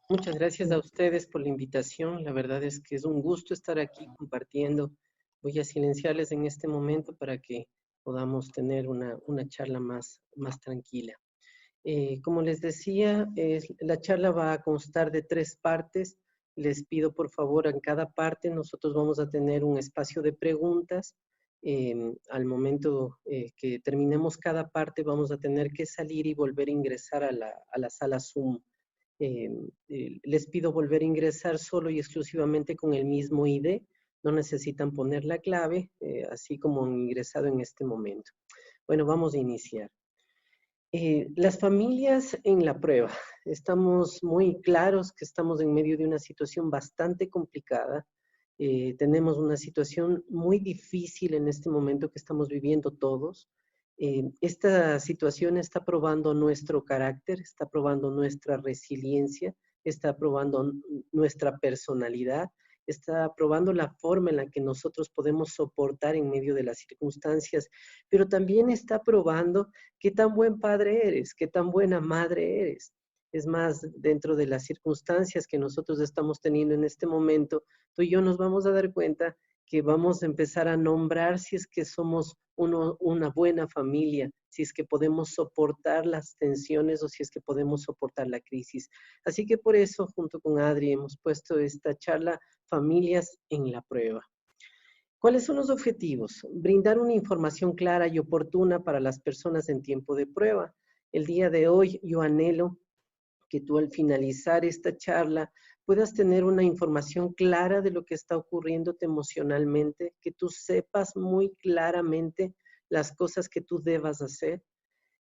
Muchas gracias a ustedes por la invitación. La verdad es que es un gusto estar aquí compartiendo. Voy a silenciarles en este momento para que podamos tener una charla más tranquila. Como les decía, la charla va a constar de 3 partes. Les pido por favor, en cada parte nosotros vamos a tener un espacio de preguntas. Al momento que terminemos cada parte, vamos a tener que salir y volver a ingresar a la sala Zoom. Les pido volver a ingresar solo y exclusivamente con el mismo ID. No necesitan poner la clave, así como han ingresado en este momento. Bueno, vamos a iniciar. Las familias en la prueba. Estamos muy claros que estamos en medio de una situación bastante complicada. Tenemos una situación muy difícil en este momento que estamos viviendo todos. Esta situación está probando nuestro carácter, está probando nuestra resiliencia, está probando nuestra personalidad, está probando la forma en la que nosotros podemos soportar en medio de las circunstancias, pero también está probando qué tan buen padre eres, qué tan buena madre eres. Es más, dentro de las circunstancias que nosotros estamos teniendo en este momento, tú y yo nos vamos a dar cuenta que vamos a empezar a nombrar si es que somos una buena familia, si es que podemos soportar las tensiones o si es que podemos soportar la crisis. Así que por eso, junto con Adri, hemos puesto esta charla Familias en la Prueba. ¿Cuáles son los objetivos? Brindar una información clara y oportuna para las personas en tiempo de prueba. El día de hoy yo anhelo que tú al finalizar esta charla puedas tener una información clara de lo que está ocurriéndote emocionalmente, que tú sepas muy claramente las cosas que tú debas hacer,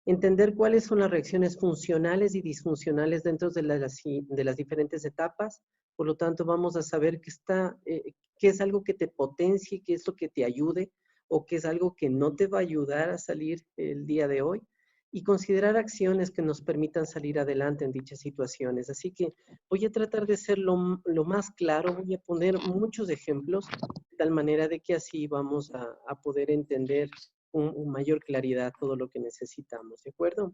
entender cuáles son las reacciones funcionales y disfuncionales dentro de las diferentes etapas. Por lo tanto, vamos a saber qué es algo que te potencie, qué es lo que te ayude o qué es algo que no te va a ayudar a salir el día de hoy y considerar acciones que nos permitan salir adelante en dichas situaciones. Así que voy a tratar de ser lo más claro, voy a poner muchos ejemplos de tal manera de que así vamos a poder entender con mayor claridad todo lo que necesitamos, ¿de acuerdo?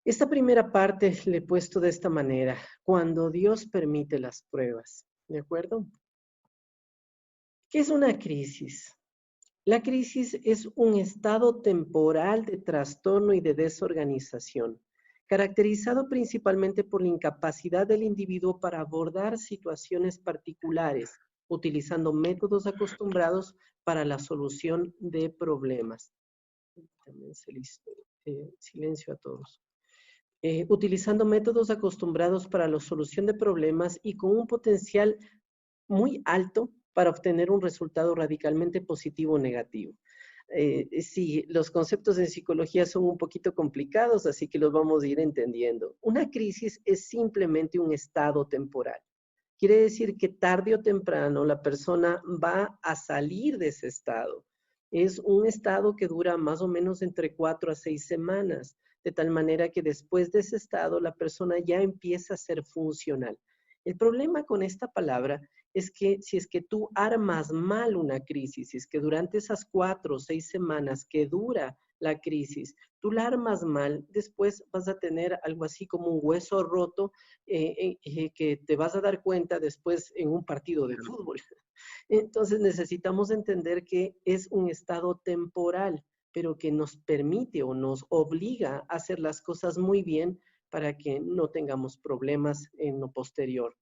Esta primera parte le he puesto de esta manera, cuando Dios permite las pruebas, ¿de acuerdo? ¿Qué es una crisis? La crisis es un estado temporal de trastorno y de desorganización, caracterizado principalmente por la incapacidad del individuo para abordar situaciones particulares, utilizando métodos acostumbrados para la solución de problemas. También silencio a todos. Utilizando métodos acostumbrados para la solución de problemas y con un potencial muy alto para obtener un resultado radicalmente positivo o negativo. Sí, los conceptos en psicología son un poquito complicados, así que los vamos a ir entendiendo. Una crisis es simplemente un estado temporal. Quiere decir que tarde o temprano la persona va a salir de ese estado. Es un estado que dura más o menos entre 4 a 6 semanas, de tal manera que después de ese estado la persona ya empieza a ser funcional. El problema con esta palabra es que si es que tú armas mal una crisis, si es que durante esas 4 o 6 semanas que dura la crisis, tú la armas mal, después vas a tener algo así como un hueso roto que te vas a dar cuenta después en un partido de fútbol. Entonces necesitamos entender que es un estado temporal, pero que nos permite o nos obliga a hacer las cosas muy bien para que no tengamos problemas en lo posterior.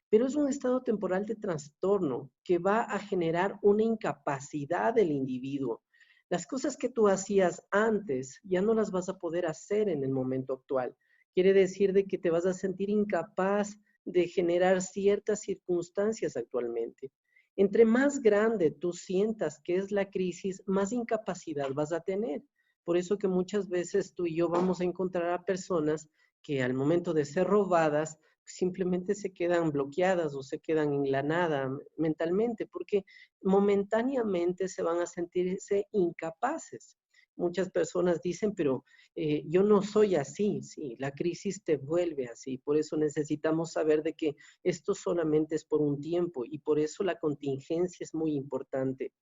Pero es un estado temporal de trastorno que va a generar una incapacidad del individuo. Las cosas que tú hacías antes ya no las vas a poder hacer en el momento actual. Quiere decir de que te vas a sentir incapaz de generar ciertas circunstancias actualmente. Entre más grande tú sientas que es la crisis, más incapacidad vas a tener. Por eso que muchas veces tú y yo vamos a encontrar a personas que al momento de ser robadas simplemente se quedan bloqueadas o se quedan en la nada mentalmente, porque momentáneamente se van a sentirse incapaces. Muchas personas dicen, pero yo no soy así, sí, la crisis te vuelve así, por eso necesitamos saber de que esto solamente es por un tiempo y por eso la contingencia es muy importante.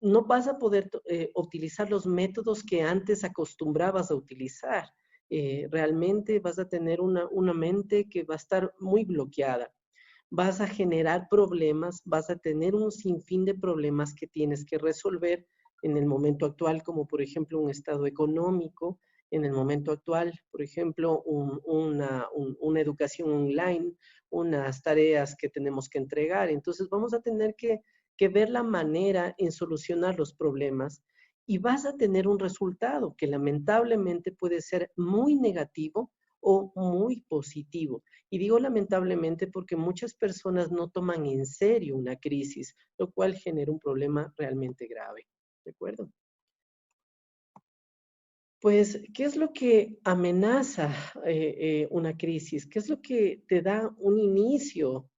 No vas a poder utilizar los métodos que antes acostumbrabas a utilizar. realmente vas a tener una mente que va a estar muy bloqueada. Vas a generar problemas, vas a tener un sinfín de problemas que tienes que resolver en el momento actual, como por ejemplo un estado económico, en el momento actual, por ejemplo, una educación online, unas tareas que tenemos que entregar. Entonces vamos a tener que ver la manera en solucionar los problemas y vas a tener un resultado que lamentablemente puede ser muy negativo o muy positivo. Y digo lamentablemente porque muchas personas no toman en serio una crisis, lo cual genera un problema realmente grave. ¿De acuerdo? Pues, ¿qué es lo que amenaza una crisis? ¿Qué es lo que te da un inicio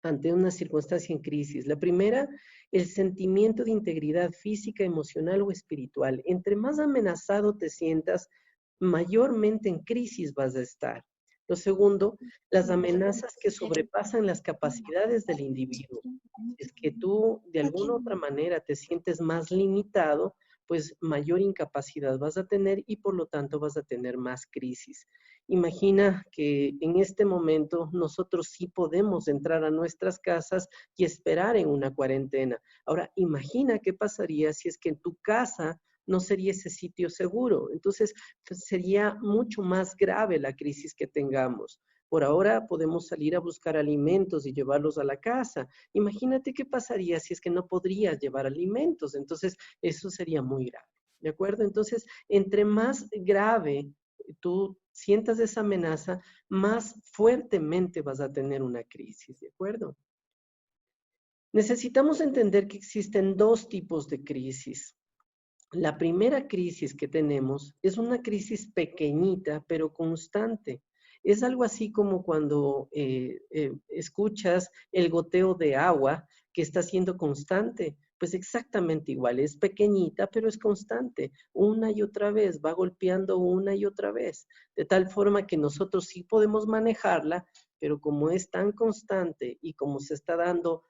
ante una circunstancia en crisis? La primera, el sentimiento de integridad física, emocional o espiritual. Entre más amenazado te sientas, mayormente en crisis vas a estar. Lo segundo, las amenazas que sobrepasan las capacidades del individuo. Si es que tú de alguna u otra manera te sientes más limitado, pues mayor incapacidad vas a tener y por lo tanto vas a tener más crisis. Imagina que en este momento nosotros sí podemos entrar a nuestras casas y esperar en una cuarentena. Ahora, imagina qué pasaría si es que en tu casa no sería ese sitio seguro. Entonces, pues, sería mucho más grave la crisis que tengamos. Por ahora podemos salir a buscar alimentos y llevarlos a la casa. Imagínate qué pasaría si es que no podrías llevar alimentos. Entonces, eso sería muy grave. ¿De acuerdo? Entonces, entre más grave tú sientas esa amenaza, más fuertemente vas a tener una crisis. ¿De acuerdo? Necesitamos entender que existen dos tipos de crisis. La primera crisis que tenemos es una crisis pequeñita, pero constante. Es algo así como cuando escuchas el goteo de agua que está siendo constante. Pues exactamente igual, es pequeñita, pero es constante. Una y otra vez, va golpeando una y otra vez. De tal forma que nosotros sí podemos manejarla, pero como es tan constante y como se está dando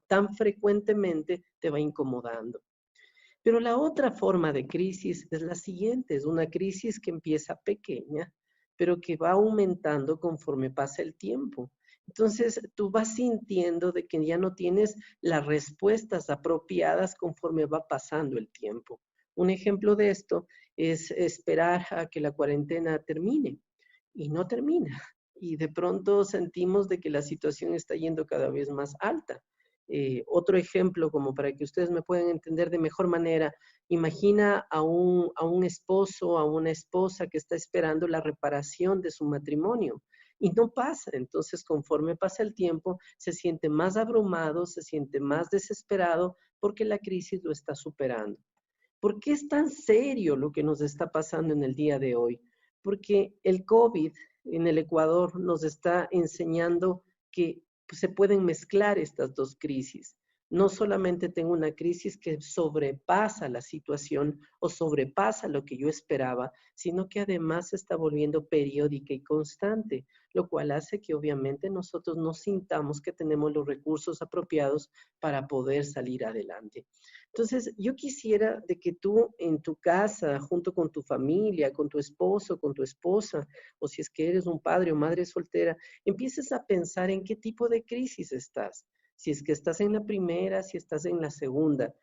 tan frecuentemente, te va incomodando. Pero la otra forma de crisis es la siguiente, es una crisis que empieza pequeña, pero que va aumentando conforme pasa el tiempo. Entonces, tú vas sintiendo de que ya no tienes las respuestas apropiadas conforme va pasando el tiempo. Un ejemplo de esto es esperar a que la cuarentena termine y no termina. Y de pronto sentimos de que la situación está yendo cada vez más alta. Otro ejemplo, como para que ustedes me puedan entender de mejor manera, imagina a un esposo, a una esposa que está esperando la reparación de su matrimonio y no pasa. Entonces, conforme pasa el tiempo, se siente más abrumado, se siente más desesperado porque la crisis lo está superando. ¿Por qué es tan serio lo que nos está pasando en el día de hoy? Porque el COVID en el Ecuador nos está enseñando que se pueden mezclar estas dos crisis. No solamente tengo una crisis que sobrepasa la situación o sobrepasa lo que yo esperaba, sino que además se está volviendo periódica y constante, lo cual hace que obviamente nosotros no sintamos que tenemos los recursos apropiados para poder salir adelante. Entonces, yo quisiera de que tú en tu casa, junto con tu familia, con tu esposo, con tu esposa, o si es que eres un padre o madre soltera, empieces a pensar en qué tipo de crisis estás. Si es que estás en la primera, si estás en la segunda.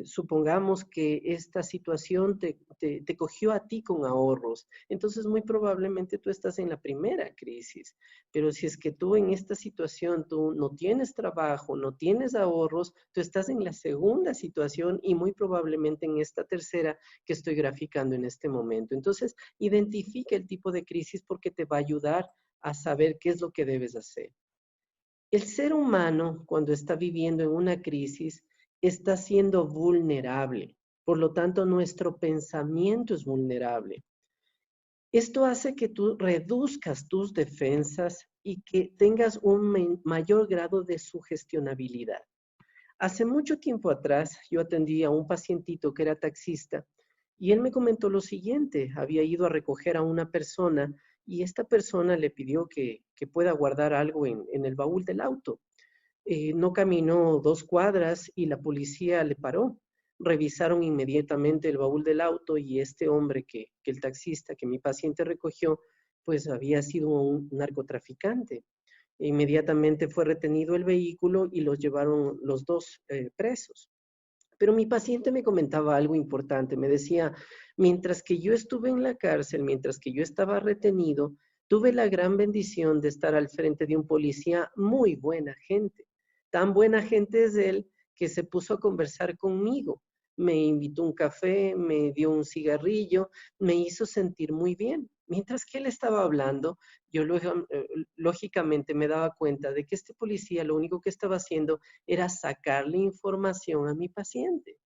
Supongamos que esta situación te cogió a ti con ahorros, entonces muy probablemente tú estás en la primera crisis, pero si es que tú en esta situación tú no tienes trabajo, no tienes ahorros, tú estás en la segunda situación y muy probablemente en esta tercera que estoy graficando en este momento. Entonces, identifica el tipo de crisis porque te va a ayudar a saber qué es lo que debes hacer. El ser humano, cuando está viviendo en una crisis, está siendo vulnerable. Por lo tanto, nuestro pensamiento es vulnerable. Esto hace que tú reduzcas tus defensas y que tengas un mayor grado de sugestionabilidad. Hace mucho tiempo atrás, yo atendí a un pacientito que era taxista y él me comentó lo siguiente, había ido a recoger a una persona y esta persona le pidió que pueda guardar algo en el baúl del auto. No caminó 2 cuadras y la policía le paró. revisaron inmediatamente el baúl del auto y este hombre que el taxista, que mi paciente recogió, pues había sido un narcotraficante. Inmediatamente fue retenido el vehículo y los llevaron los dos presos. Pero mi paciente me comentaba algo importante, me decía, mientras que yo estuve en la cárcel, mientras que yo estaba retenido, tuve la gran bendición de estar al frente de un policía muy buena gente. Tan buena gente es él que se puso a conversar conmigo. Me invitó un café, me dio un cigarrillo, me hizo sentir muy bien. Mientras que él estaba hablando, yo lógicamente me daba cuenta de que este policía lo único que estaba haciendo era sacarle información a mi paciente.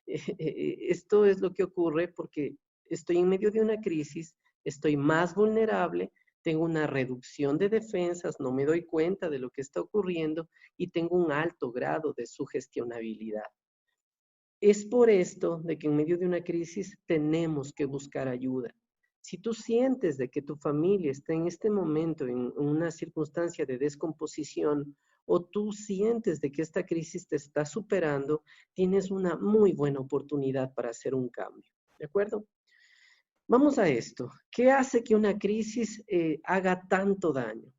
Esto es lo que ocurre porque estoy en medio de una crisis, estoy más vulnerable, tengo una reducción de defensas, no me doy cuenta de lo que está ocurriendo y tengo un alto grado de sugestionabilidad. Es por esto de que en medio de una crisis tenemos que buscar ayuda. Si tú sientes de que tu familia está en este momento en una circunstancia de descomposición o tú sientes de que esta crisis te está superando, tienes una muy buena oportunidad para hacer un cambio. ¿De acuerdo? Vamos a esto. ¿Qué hace que una crisis haga tanto daño?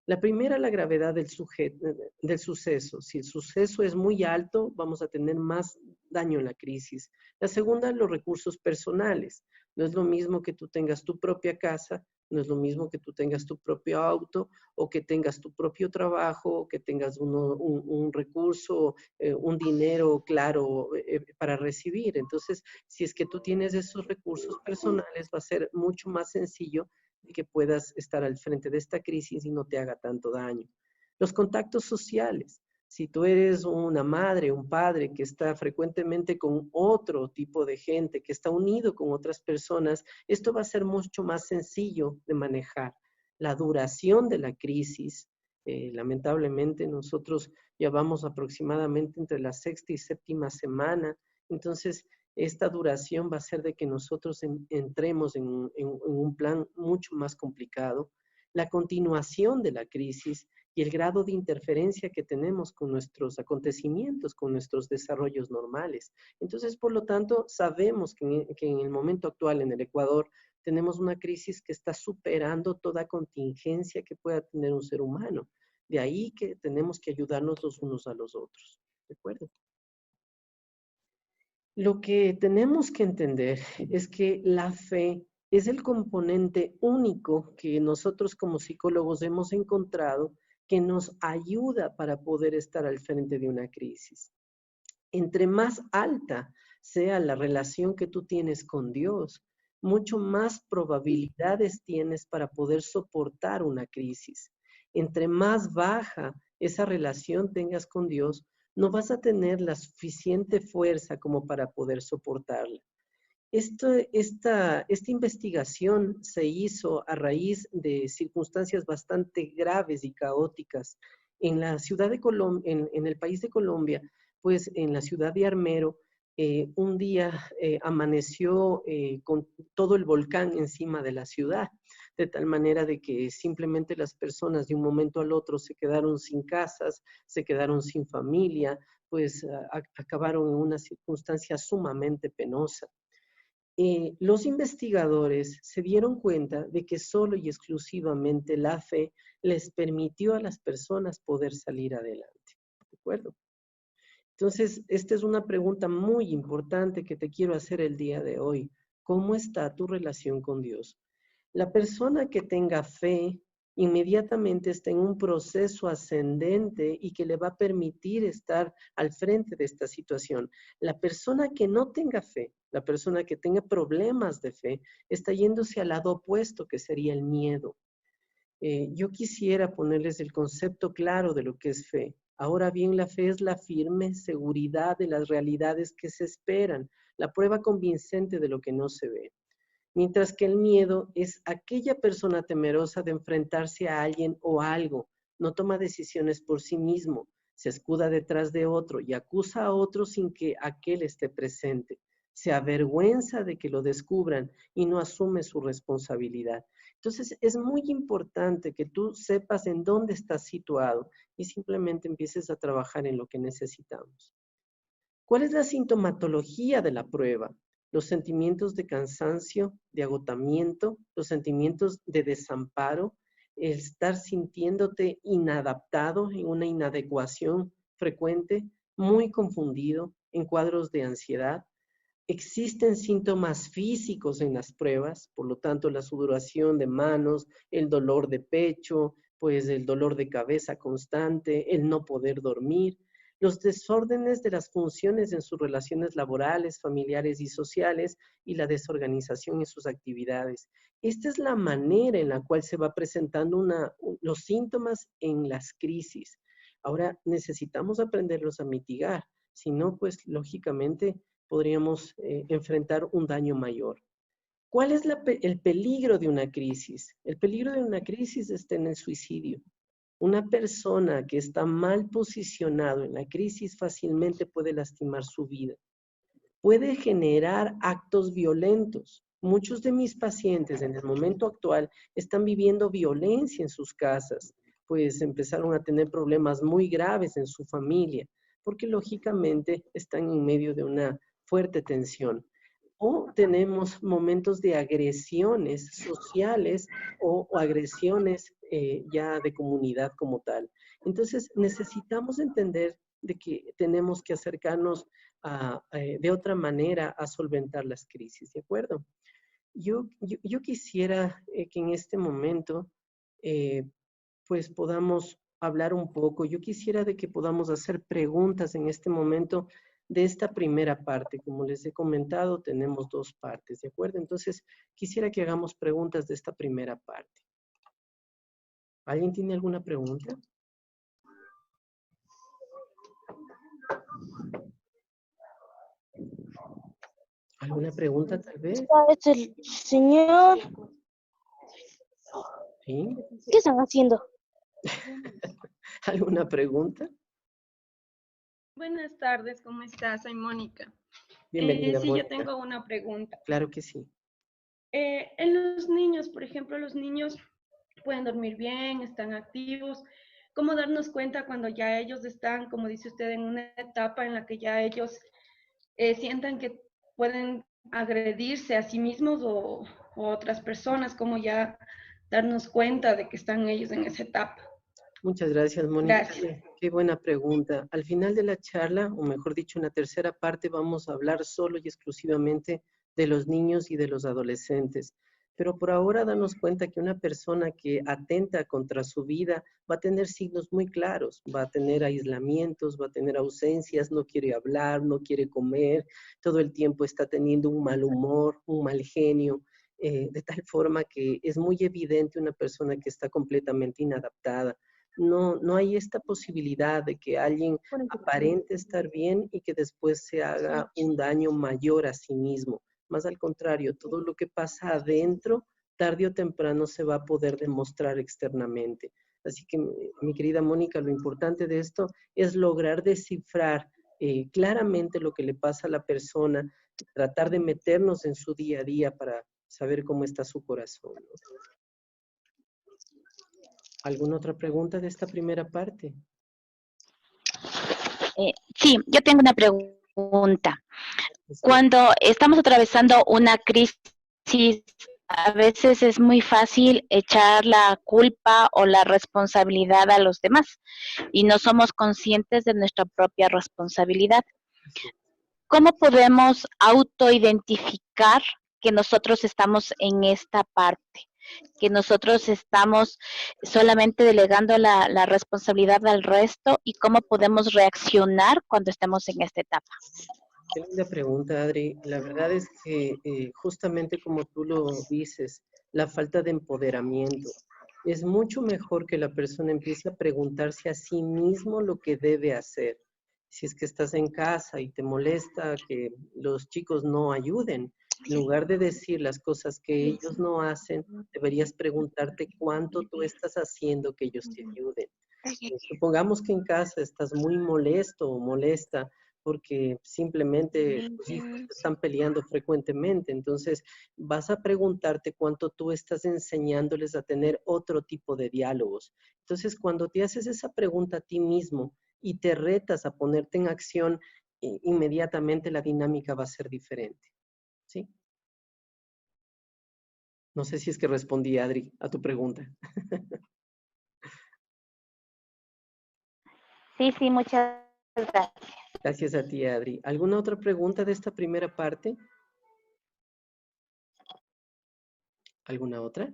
La primera, la gravedad del suceso. Si el suceso es muy alto, vamos a tener más daño en la crisis. La segunda, los recursos personales. No es lo mismo que tú tengas tu propia casa, no es lo mismo que tú tengas tu propio auto o que tengas tu propio trabajo o que tengas un recurso, un dinero claro para recibir. Entonces, si es que tú tienes esos recursos personales, va a ser mucho más sencillo de que puedas estar al frente de esta crisis y no te haga tanto daño. Los contactos sociales. Si tú eres una madre, un padre que está frecuentemente con otro tipo de gente, que está unido con otras personas, esto va a ser mucho más sencillo de manejar. La duración de la crisis, lamentablemente nosotros ya vamos aproximadamente entre la sexta y séptima semana, entonces esta duración va a ser de que nosotros entremos en un plan mucho más complicado. La continuación de la crisis y el grado de interferencia que tenemos con nuestros acontecimientos, con nuestros desarrollos normales. Entonces, por lo tanto, sabemos que en el momento actual en el Ecuador tenemos una crisis que está superando toda contingencia que pueda tener un ser humano. De ahí que tenemos que ayudarnos los unos a los otros. ¿De acuerdo? Lo que tenemos que entender es que la fe es el componente único que nosotros como psicólogos hemos encontrado que nos ayuda para poder estar al frente de una crisis. Entre más alta sea la relación que tú tienes con Dios, mucho más probabilidades tienes para poder soportar una crisis. Entre más baja esa relación tengas con Dios, no vas a tener la suficiente fuerza como para poder soportarla. Esta investigación se hizo a raíz de circunstancias bastante graves y caóticas. En la ciudad de Colombia, en el país de Colombia, pues en la ciudad de Armero, un día amaneció con todo el volcán encima de la ciudad, de tal manera de que simplemente las personas de un momento al otro se quedaron sin casas, se quedaron sin familia, pues acabaron en una circunstancia sumamente penosa. Los investigadores se dieron cuenta de que solo y exclusivamente la fe les permitió a las personas poder salir adelante. ¿De acuerdo? Entonces, esta es una pregunta muy importante que te quiero hacer el día de hoy. ¿Cómo está tu relación con Dios? La persona que tenga fe inmediatamente está en un proceso ascendente y que le va a permitir estar al frente de esta situación. La persona que no tenga fe, la persona que tenga problemas de fe, está yéndose al lado opuesto, que sería el miedo. Yo quisiera ponerles el concepto claro de lo que es fe. Ahora bien, la fe es la firme seguridad de las realidades que se esperan, la prueba convincente de lo que no se ve. Mientras que el miedo es aquella persona temerosa de enfrentarse a alguien o a algo, no toma decisiones por sí mismo, se escuda detrás de otro y acusa a otro sin que aquel esté presente. Se avergüenza de que lo descubran y no asume su responsabilidad. Entonces, es muy importante que tú sepas en dónde estás situado y simplemente empieces a trabajar en lo que necesitamos. ¿Cuál es la sintomatología de la prueba? Los sentimientos de cansancio, de agotamiento, los sentimientos de desamparo, el estar sintiéndote inadaptado en una inadecuación frecuente, muy confundido, en cuadros de ansiedad. Existen síntomas físicos en las pruebas, por lo tanto la sudoración de manos, el dolor de pecho, pues el dolor de cabeza constante, el no poder dormir, los desórdenes de las funciones en sus relaciones laborales, familiares y sociales y la desorganización en sus actividades. Esta es la manera en la cual se va presentando los síntomas en las crisis. Ahora necesitamos aprenderlos a mitigar, si no, pues lógicamente podríamos enfrentar un daño mayor. ¿Cuál es el peligro de una crisis? El peligro de una crisis está en el suicidio. Una persona que está mal posicionado en la crisis fácilmente puede lastimar su vida. Puede generar actos violentos. Muchos de mis pacientes en el momento actual están viviendo violencia en sus casas, pues empezaron a tener problemas muy graves en su familia, porque lógicamente están en medio de una fuerte tensión. O tenemos momentos de agresiones sociales o agresiones ya de comunidad como tal. Entonces necesitamos entender de que tenemos que acercarnos de otra manera a solventar las crisis, ¿de acuerdo? Yo quisiera que en este momento eh, pues podamos hablar un poco. Yo quisiera de que podamos hacer preguntas en este momento de esta primera parte. Como les he comentado, tenemos dos partes, ¿de acuerdo? Entonces, quisiera que hagamos preguntas de esta primera parte. ¿Alguien tiene alguna pregunta? ¿Alguna pregunta tal vez? Es el señor. ¿Sí? ¿Qué están haciendo? ¿Alguna pregunta? Buenas tardes, ¿cómo estás? Soy Mónica. Bienvenida, Sí, yo Mónica. tengo una pregunta. Claro que sí. En los niños, por ejemplo, los niños pueden dormir bien, están activos. ¿Cómo darnos cuenta cuando ya ellos están, como dice usted, en una etapa en la que ya ellos sientan que pueden agredirse a sí mismos o otras personas? ¿Cómo ya darnos cuenta de que están ellos en esa etapa? Muchas gracias, Mónica. Gracias. Qué buena pregunta. Al final de la charla, o mejor dicho, en la tercera parte, vamos a hablar solo y exclusivamente de los niños y de los adolescentes. Pero por ahora, danos cuenta que una persona que atenta contra su vida va a tener signos muy claros, va a tener aislamientos, va a tener ausencias, no quiere hablar, no quiere comer, todo el tiempo está teniendo un mal humor, un mal genio, de tal forma que es muy evidente una persona que está completamente inadaptada. No hay esta posibilidad de que alguien aparente estar bien y que después se haga un daño mayor a sí mismo. Más al contrario, todo lo que pasa adentro, tarde o temprano se va a poder demostrar externamente. Así que, mi querida Mónica, lo importante de esto es lograr descifrar claramente lo que le pasa a la persona, tratar de meternos en su día a día para saber cómo está su corazón, ¿no? ¿Alguna otra pregunta de esta primera parte? Sí, yo tengo una pregunta. Sí. Cuando estamos atravesando una crisis, a veces es muy fácil echar la culpa o la responsabilidad a los demás y no somos conscientes de nuestra propia responsabilidad. ¿Cómo podemos autoidentificar que nosotros estamos en esta parte? Que nosotros estamos solamente delegando la responsabilidad al resto y cómo podemos reaccionar cuando estemos en esta etapa. Qué linda pregunta, Adri. La verdad es que justamente como tú lo dices, la falta de empoderamiento. Es mucho mejor que la persona empiece a preguntarse a sí mismo lo que debe hacer. Si es que estás en casa y te molesta que los chicos no ayuden, en lugar de decir las cosas que ellos no hacen, deberías preguntarte cuánto tú estás haciendo que ellos te ayuden. Supongamos que en casa estás muy molesto o molesta porque simplemente tus hijos te están peleando frecuentemente. Entonces, vas a preguntarte cuánto tú estás enseñándoles a tener otro tipo de diálogos. Entonces, cuando te haces esa pregunta a ti mismo y te retas a ponerte en acción, inmediatamente la dinámica va a ser diferente. ¿Sí? No sé si es que respondí, Adri, a tu pregunta. Sí, muchas gracias. Gracias a ti, Adri. ¿Alguna otra pregunta de esta primera parte? ¿Alguna otra?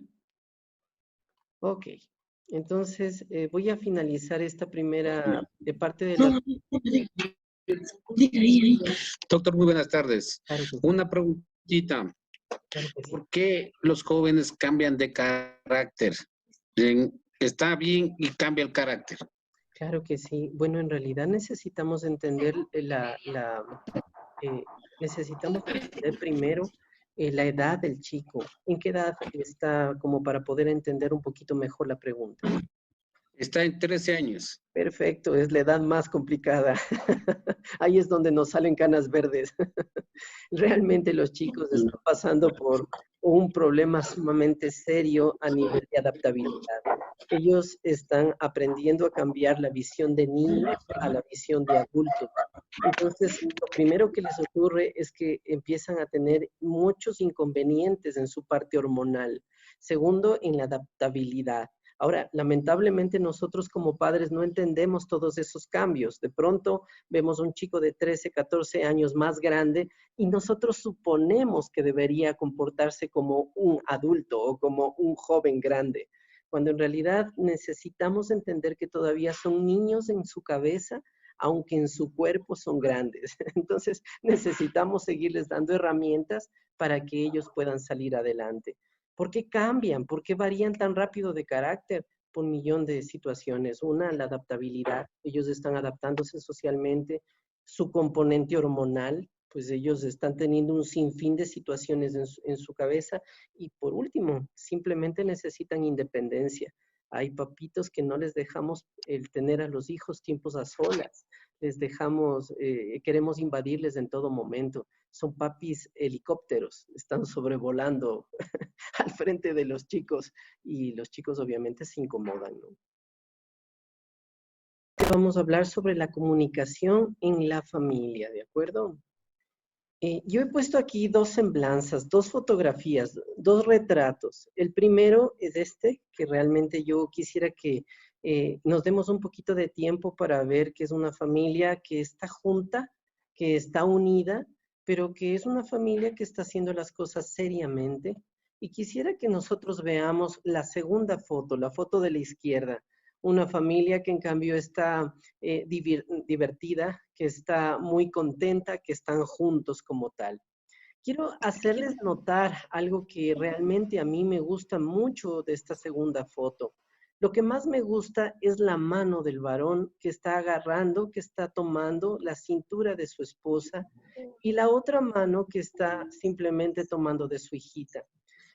Ok. Entonces, voy a finalizar esta primera parte de la... Doctor, muy buenas tardes. Claro que sí, Una preguntita. claro que sí. ¿Por qué los jóvenes cambian de carácter? Está bien y cambia el carácter. Claro que sí. Bueno, en realidad necesitamos entender necesitamos entender primero la edad del chico. ¿En qué edad está como para poder entender un poquito mejor la pregunta? Está en 13 años. Perfecto, es la edad más complicada. Ahí es donde nos salen canas verdes. Realmente los chicos están pasando por un problema sumamente serio a nivel de adaptabilidad. Ellos están aprendiendo a cambiar la visión de niños a la visión de adultos. Entonces, lo primero que les ocurre es que empiezan a tener muchos inconvenientes en su parte hormonal. Segundo, en la adaptabilidad. Ahora, lamentablemente nosotros como padres no entendemos todos esos cambios. De pronto vemos un chico de 13, 14 años más grande y nosotros suponemos que debería comportarse como un adulto o como un joven grande, cuando en realidad necesitamos entender que todavía son niños en su cabeza, aunque en su cuerpo son grandes. Entonces necesitamos seguirles dando herramientas para que ellos puedan salir adelante. ¿Por qué cambian? ¿Por qué varían tan rápido de carácter? Por un millón de situaciones. Una, la adaptabilidad. Ellos están adaptándose socialmente. Su componente hormonal, pues ellos están teniendo un sinfín de situaciones en su cabeza. Y por último, simplemente necesitan independencia. Hay papitos que no les dejamos el tener a los hijos tiempos a solas. Les dejamos, queremos invadirles en todo momento. Son papis helicópteros, están sobrevolando al frente de los chicos y los chicos obviamente se incomodan, ¿no? Vamos a hablar sobre la comunicación en la familia, ¿de acuerdo? Yo he puesto aquí dos semblanzas, dos fotografías, dos retratos. El primero es este, que realmente yo quisiera que nos demos un poquito de tiempo para ver que es una familia que está junta, que está unida, pero que es una familia que está haciendo las cosas seriamente. Y quisiera que nosotros veamos la segunda foto, la foto de la izquierda. Una familia que en cambio está divertida, que está muy contenta, que están juntos como tal. Quiero hacerles notar algo que realmente a mí me gusta mucho de esta segunda foto. Lo que más me gusta es la mano del varón que está agarrando, que está tomando la cintura de su esposa y la otra mano que está simplemente tomando de su hijita.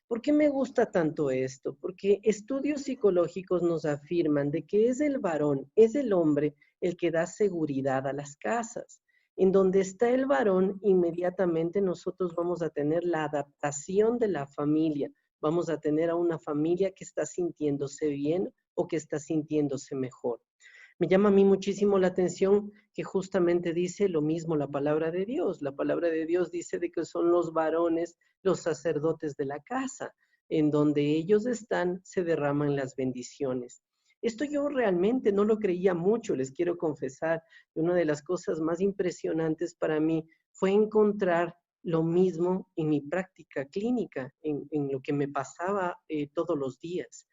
¿Por qué me gusta tanto esto? Porque estudios psicológicos nos afirman de que es el varón, es el hombre el que da seguridad a las casas. En donde está el varón, inmediatamente nosotros vamos a tener la adaptación de la familia. Vamos a tener a una familia que está sintiéndose bien o que está sintiéndose mejor. Me llama a mí muchísimo la atención que justamente dice lo mismo la palabra de Dios. La palabra de Dios dice de que son los varones los sacerdotes de la casa. En donde ellos están, se derraman las bendiciones. Esto yo realmente no lo creía mucho, les quiero confesar. Una de las cosas más impresionantes para mí fue encontrar lo mismo en mi práctica clínica, en lo que me pasaba todos los días.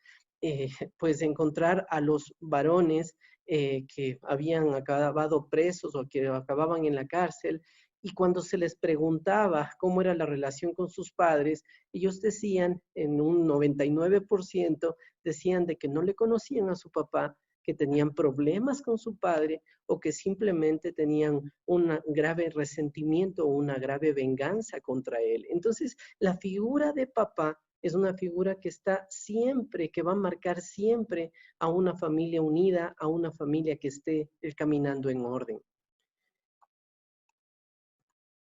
Pues encontrar a los varones que habían acabado presos o que acababan en la cárcel, y cuando se les preguntaba cómo era la relación con sus padres, ellos decían, en un 99%, decían de que no le conocían a su papá, que tenían problemas con su padre o que simplemente tenían un grave resentimiento o una grave venganza contra él. Entonces, la figura de papá es una figura que está siempre, que va a marcar siempre a una familia unida, a una familia que esté caminando en orden.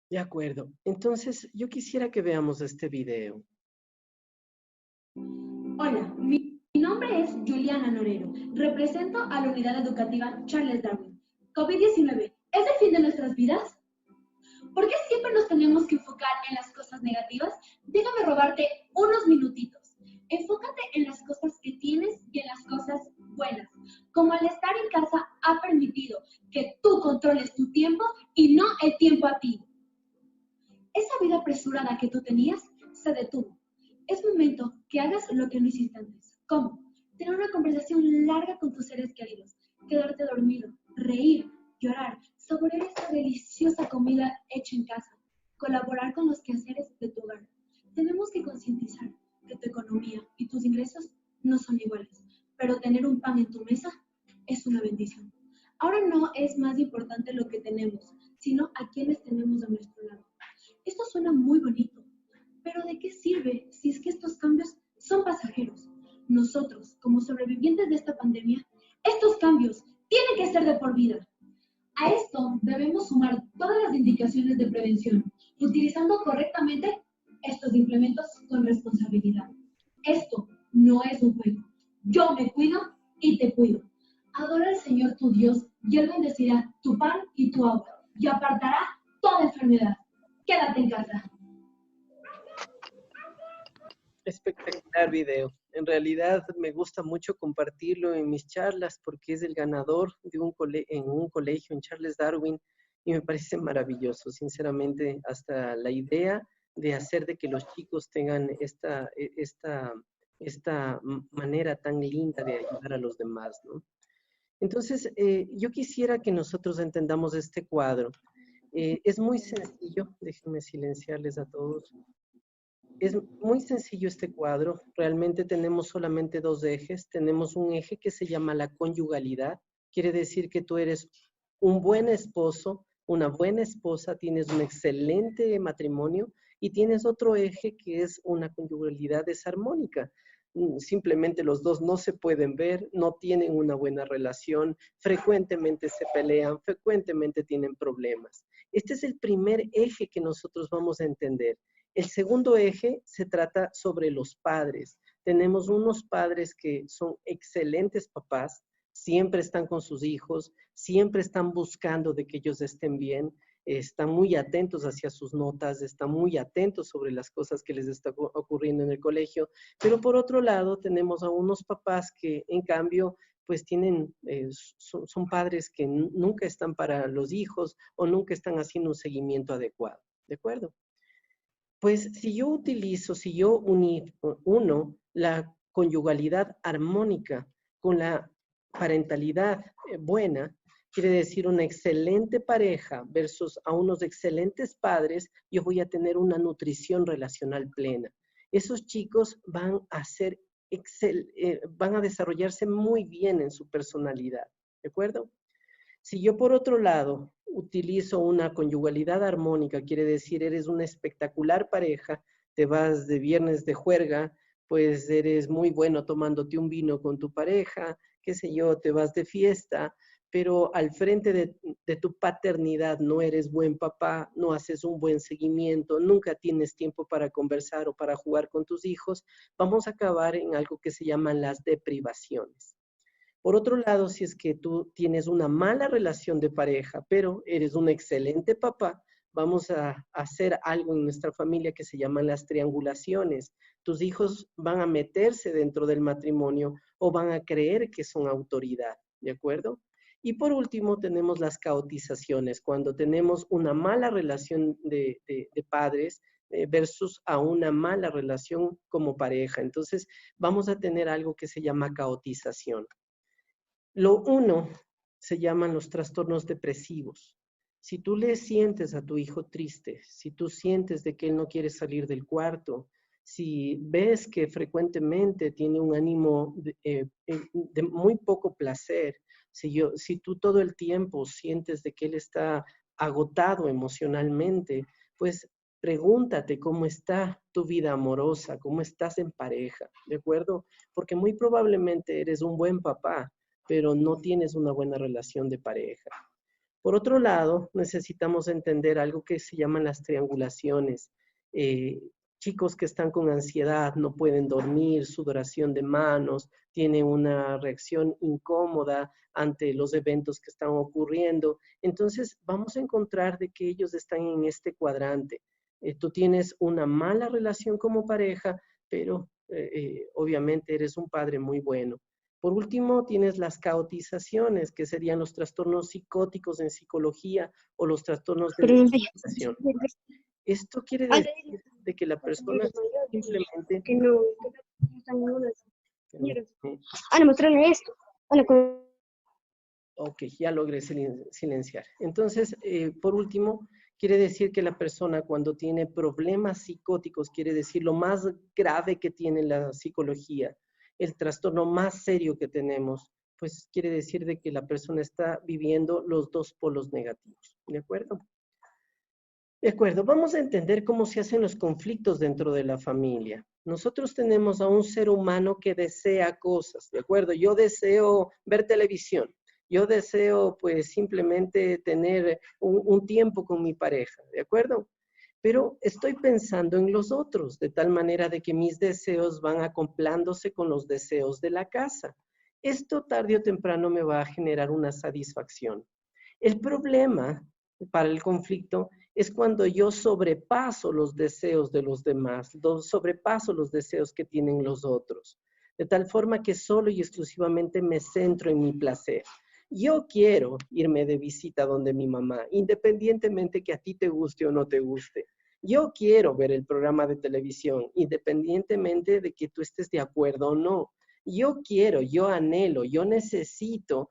De acuerdo. Entonces, yo quisiera que veamos este video. Hola, mi nombre es Juliana Norero. Represento a la unidad educativa Charles Darwin. COVID-19, ¿es el fin de nuestras vidas? ¿Por qué siempre nos tenemos que enfocar en las cosas negativas? Déjame robarte unos minutitos. Enfócate en las cosas que tienes y en las cosas buenas. Como al estar en casa ha permitido que tú controles tu tiempo y no el tiempo a ti. Esa vida apresurada que tú tenías se detuvo. Es momento que hagas lo que no hiciste antes. ¿Cómo? Tener una conversación larga con tus seres queridos, quedarte dormido, reír, llorar, saborear esta deliciosa comida hecha en casa, colaborar con los quehaceres de tu hogar. Tenemos que concientizar que tu economía y tus ingresos no son iguales, pero tener un pan en tu mesa es una bendición. Ahora no es más importante lo que tenemos, sino a quienes tenemos a nuestro lado. Esto suena muy bonito, pero ¿de qué sirve si es que estos cambios son pasajeros? Nosotros, como sobrevivientes de esta pandemia, estos cambios tienen que ser de por vida. A esto debemos sumar todas las indicaciones de prevención, utilizando correctamente estos implementos con responsabilidad. Esto no es un juego. Yo me cuido y te cuido. Adora al Señor tu Dios y Él bendecirá tu pan y tu agua y apartará toda enfermedad. Quédate en casa. Espectacular video. En realidad me gusta mucho compartirlo en mis charlas porque es el ganador de en un colegio en Charles Darwin y me parece maravilloso, sinceramente, hasta la idea de hacer de que los chicos tengan esta manera tan linda de ayudar a los demás, ¿no? Entonces, yo quisiera que nosotros entendamos este cuadro. Es muy sencillo, déjenme silenciarles a todos. Es muy sencillo este cuadro. Realmente tenemos solamente dos ejes. Tenemos un eje que se llama la conyugalidad. Quiere decir que tú eres un buen esposo, una buena esposa, tienes un excelente matrimonio y tienes otro eje que es una conyugalidad desarmónica. Simplemente los dos no se pueden ver, no tienen una buena relación, frecuentemente se pelean, frecuentemente tienen problemas. Este es el primer eje que nosotros vamos a entender. El segundo eje se trata sobre los padres. Tenemos unos padres que son excelentes papás, siempre están con sus hijos, siempre están buscando de que ellos estén bien, están muy atentos hacia sus notas, están muy atentos sobre las cosas que les está ocurriendo en el colegio, pero por otro lado tenemos a unos papás que en cambio pues son padres que nunca están para los hijos o nunca están haciendo un seguimiento adecuado, ¿de acuerdo? Pues si yo uno la conyugalidad armónica con la parentalidad buena, quiere decir una excelente pareja versus a unos excelentes padres, yo voy a tener una nutrición relacional plena. Esos chicos van a desarrollarse muy bien en su personalidad, ¿de acuerdo? Si yo por otro lado utilizo una conyugalidad armónica, quiere decir eres una espectacular pareja, te vas de viernes de juerga, pues eres muy bueno tomándote un vino con tu pareja, qué sé yo, te vas de fiesta, pero al frente de tu paternidad no eres buen papá, no haces un buen seguimiento, nunca tienes tiempo para conversar o para jugar con tus hijos, vamos a acabar en algo que se llaman las deprivaciones. Por otro lado, si es que tú tienes una mala relación de pareja, pero eres un excelente papá, vamos a hacer algo en nuestra familia que se llaman las triangulaciones. Tus hijos van a meterse dentro del matrimonio o van a creer que son autoridad, ¿de acuerdo? Y por último, tenemos las caotizaciones, cuando tenemos una mala relación de padres versus a una mala relación como pareja. Entonces, vamos a tener algo que se llama caotización. Lo uno se llaman los trastornos depresivos. Si tú le sientes a tu hijo triste, si tú sientes de que él no quiere salir del cuarto, si ves que frecuentemente tiene un ánimo de muy poco placer, si tú todo el tiempo sientes de que él está agotado emocionalmente, pues pregúntate cómo está tu vida amorosa, cómo estás en pareja, ¿de acuerdo? Porque muy probablemente eres un buen papá, pero no tienes una buena relación de pareja. Por otro lado, necesitamos entender algo que se llaman las triangulaciones. chicos que están con ansiedad, no pueden dormir, sudoración de manos, tienen una reacción incómoda ante los eventos que están ocurriendo. Entonces, vamos a encontrar de que ellos están en este cuadrante. Tú tienes una mala relación como pareja, pero obviamente eres un padre muy bueno. Por último, tienes las caotizaciones, que serían los trastornos psicóticos en psicología o los trastornos de desorientación. Esto quiere decir de que la persona simplemente... Que no están ninguno. Ana, mostrarle esto. Ana, Ok, ya logré silenciar. Entonces, por último, quiere decir que la persona cuando tiene problemas psicóticos, quiere decir lo más grave que tiene la psicología, el trastorno más serio que tenemos, pues quiere decir de que la persona está viviendo los dos polos negativos. ¿De acuerdo? De acuerdo, vamos a entender cómo se hacen los conflictos dentro de la familia. Nosotros tenemos a un ser humano que desea cosas, ¿de acuerdo? Yo deseo ver televisión. Yo deseo, pues, simplemente tener un tiempo con mi pareja, ¿de acuerdo? Pero estoy pensando en los otros, de tal manera de que mis deseos van acoplándose con los deseos de la casa. Esto tarde o temprano me va a generar una satisfacción. El problema para el conflicto es cuando yo sobrepaso los deseos de los demás, sobrepaso los deseos que tienen los otros, de tal forma que solo y exclusivamente me centro en mi placer. Yo quiero irme de visita donde mi mamá, independientemente que a ti te guste o no te guste. Yo quiero ver el programa de televisión, independientemente de que tú estés de acuerdo o no. Yo quiero, yo anhelo, yo necesito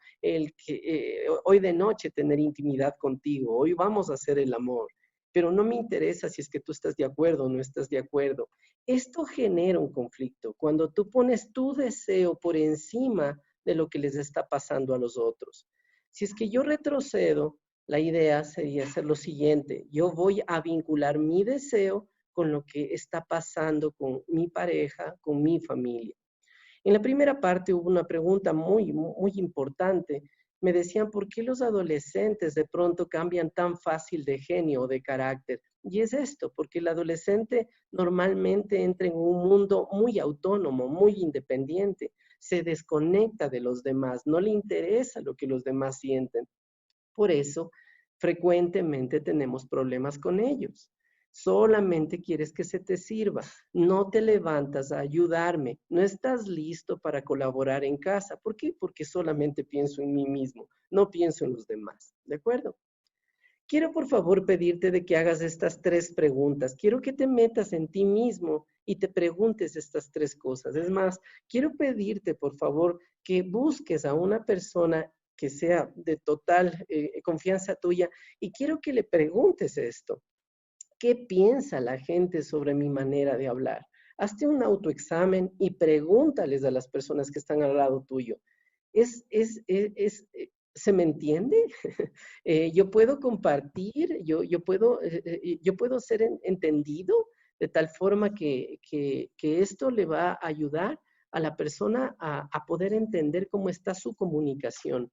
hoy de noche tener intimidad contigo, hoy vamos a hacer el amor, pero no me interesa si es que tú estás de acuerdo o no estás de acuerdo. Esto genera un conflicto cuando tú pones tu deseo por encima de lo que les está pasando a los otros. Si es que yo retrocedo, la idea sería hacer lo siguiente: yo voy a vincular mi deseo con lo que está pasando con mi pareja, con mi familia. En la primera parte hubo una pregunta muy importante. Me decían, ¿por qué los adolescentes de pronto cambian tan fácil de genio o de carácter? Y es esto, porque el adolescente normalmente entra en un mundo muy autónomo, muy independiente, se desconecta de los demás, no le interesa lo que los demás sienten. Por eso, frecuentemente tenemos problemas con ellos. Solamente quieres que se te sirva. No te levantas a ayudarme. No estás listo para colaborar en casa. ¿Por qué? Porque solamente pienso en mí mismo. No pienso en los demás. ¿De acuerdo? Quiero por favor pedirte de que hagas estas 3 preguntas. Quiero que te metas en ti mismo y te preguntes estas 3 cosas. Es más, quiero pedirte por favor que busques a una persona que sea de total confianza tuya y quiero que le preguntes esto. ¿Qué piensa la gente sobre mi manera de hablar? Hazte un autoexamen y pregúntales a las personas que están al lado tuyo. ¿Se me entiende? Yo puedo compartir, yo puedo ser entendido de tal forma que esto le va a ayudar a la persona a poder entender cómo está su comunicación.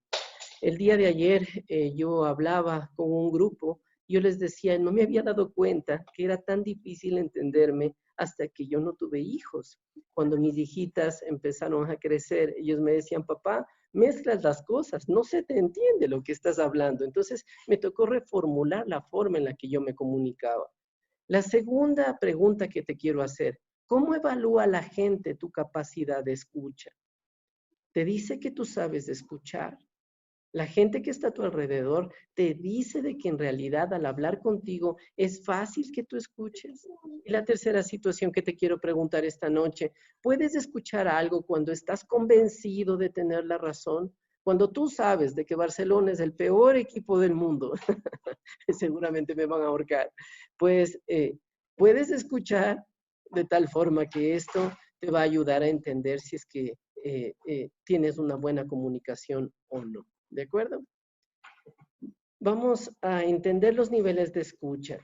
El día de ayer yo hablaba con un grupo, yo les decía, no me había dado cuenta que era tan difícil entenderme hasta que yo no tuve hijos. Cuando mis hijitas empezaron a crecer, ellos me decían, papá, mezclas las cosas, no se te entiende lo que estás hablando. Entonces me tocó reformular la forma en la que yo me comunicaba. La segunda pregunta que te quiero hacer, ¿cómo evalúa la gente tu capacidad de escucha? ¿Te dice que tú sabes escuchar? La gente que está a tu alrededor te dice de que en realidad al hablar contigo es fácil que tú escuches. Y la tercera situación que te quiero preguntar esta noche, ¿puedes escuchar algo cuando estás convencido de tener la razón? Cuando tú sabes de que Barcelona es el peor equipo del mundo, seguramente me van a ahorcar, pues puedes escuchar de tal forma que esto te va a ayudar a entender si es que tienes una buena comunicación o no. ¿De acuerdo? Vamos a entender los niveles de escucha.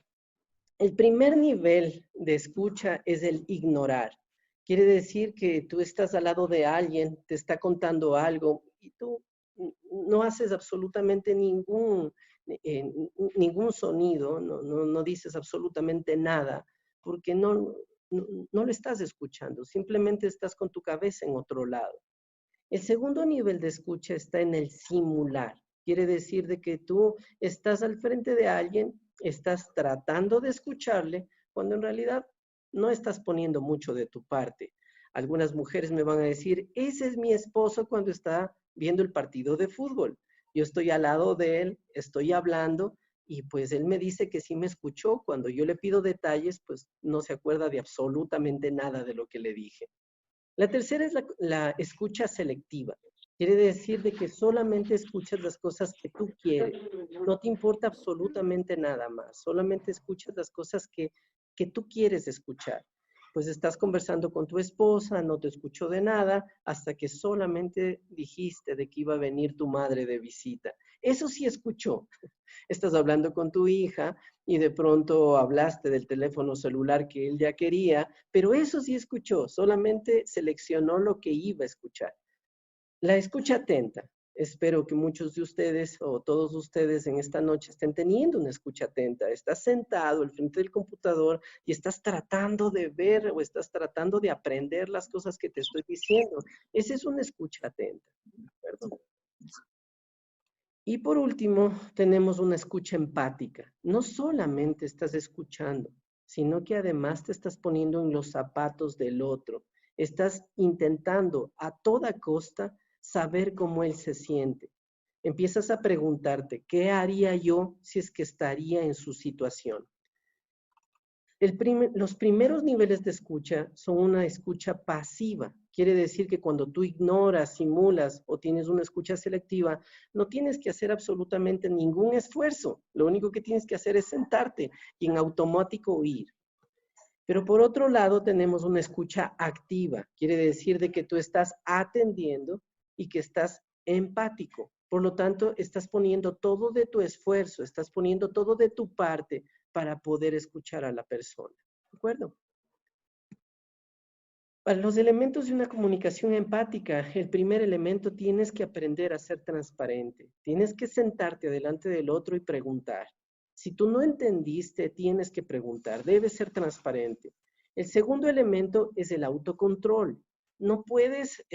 El primer nivel de escucha es el ignorar. Quiere decir que tú estás al lado de alguien, te está contando algo y tú no haces absolutamente ningún sonido, no dices absolutamente nada, porque no no lo estás escuchando, simplemente estás con tu cabeza en otro lado. El segundo nivel de escucha está en el simular. Quiere decir de que tú estás al frente de alguien, estás tratando de escucharle, cuando en realidad no estás poniendo mucho de tu parte. Algunas mujeres me van a decir, ese es mi esposo cuando está viendo el partido de fútbol. Yo estoy al lado de él, estoy hablando, y pues él me dice que sí me escuchó. Cuando yo le pido detalles, pues no se acuerda de absolutamente nada de lo que le dije. La tercera es la escucha selectiva. Quiere decir de que solamente escuchas las cosas que tú quieres. No te importa absolutamente nada más. Solamente escuchas las cosas que tú quieres escuchar. Pues estás conversando con tu esposa, no te escuchó de nada, hasta que solamente dijiste de que iba a venir tu madre de visita. Eso sí escuchó. Estás hablando con tu hija y de pronto hablaste del teléfono celular que él ya quería, pero eso sí escuchó, solamente seleccionó lo que iba a escuchar. La escucha atenta. Espero que muchos de ustedes o todos ustedes en esta noche estén teniendo una escucha atenta. Estás sentado al frente del computador y estás tratando de ver o estás tratando de aprender las cosas que te estoy diciendo. Esa es una escucha atenta. Perdón. Y por último, tenemos una escucha empática. No solamente estás escuchando, sino que además te estás poniendo en los zapatos del otro. Estás intentando a toda costa saber cómo él se siente. Empiezas a preguntarte, ¿qué haría yo si es que estaría en su situación? Los primeros niveles de escucha son una escucha pasiva. Quiere decir que cuando tú ignoras, simulas o tienes una escucha selectiva, no tienes que hacer absolutamente ningún esfuerzo. Lo único que tienes que hacer es sentarte y en automático oír. Pero por otro lado tenemos una escucha activa. Quiere decir de que tú estás atendiendo y que estás empático. Por lo tanto, estás poniendo todo de tu esfuerzo, estás poniendo todo de tu parte para poder escuchar a la persona. ¿De acuerdo? Para los elementos de una comunicación empática, el primer elemento tienes que aprender a ser transparente. Tienes que sentarte delante del otro y preguntar. Si tú no entendiste, tienes que preguntar. Debes ser transparente. El segundo elemento es el autocontrol. No puedes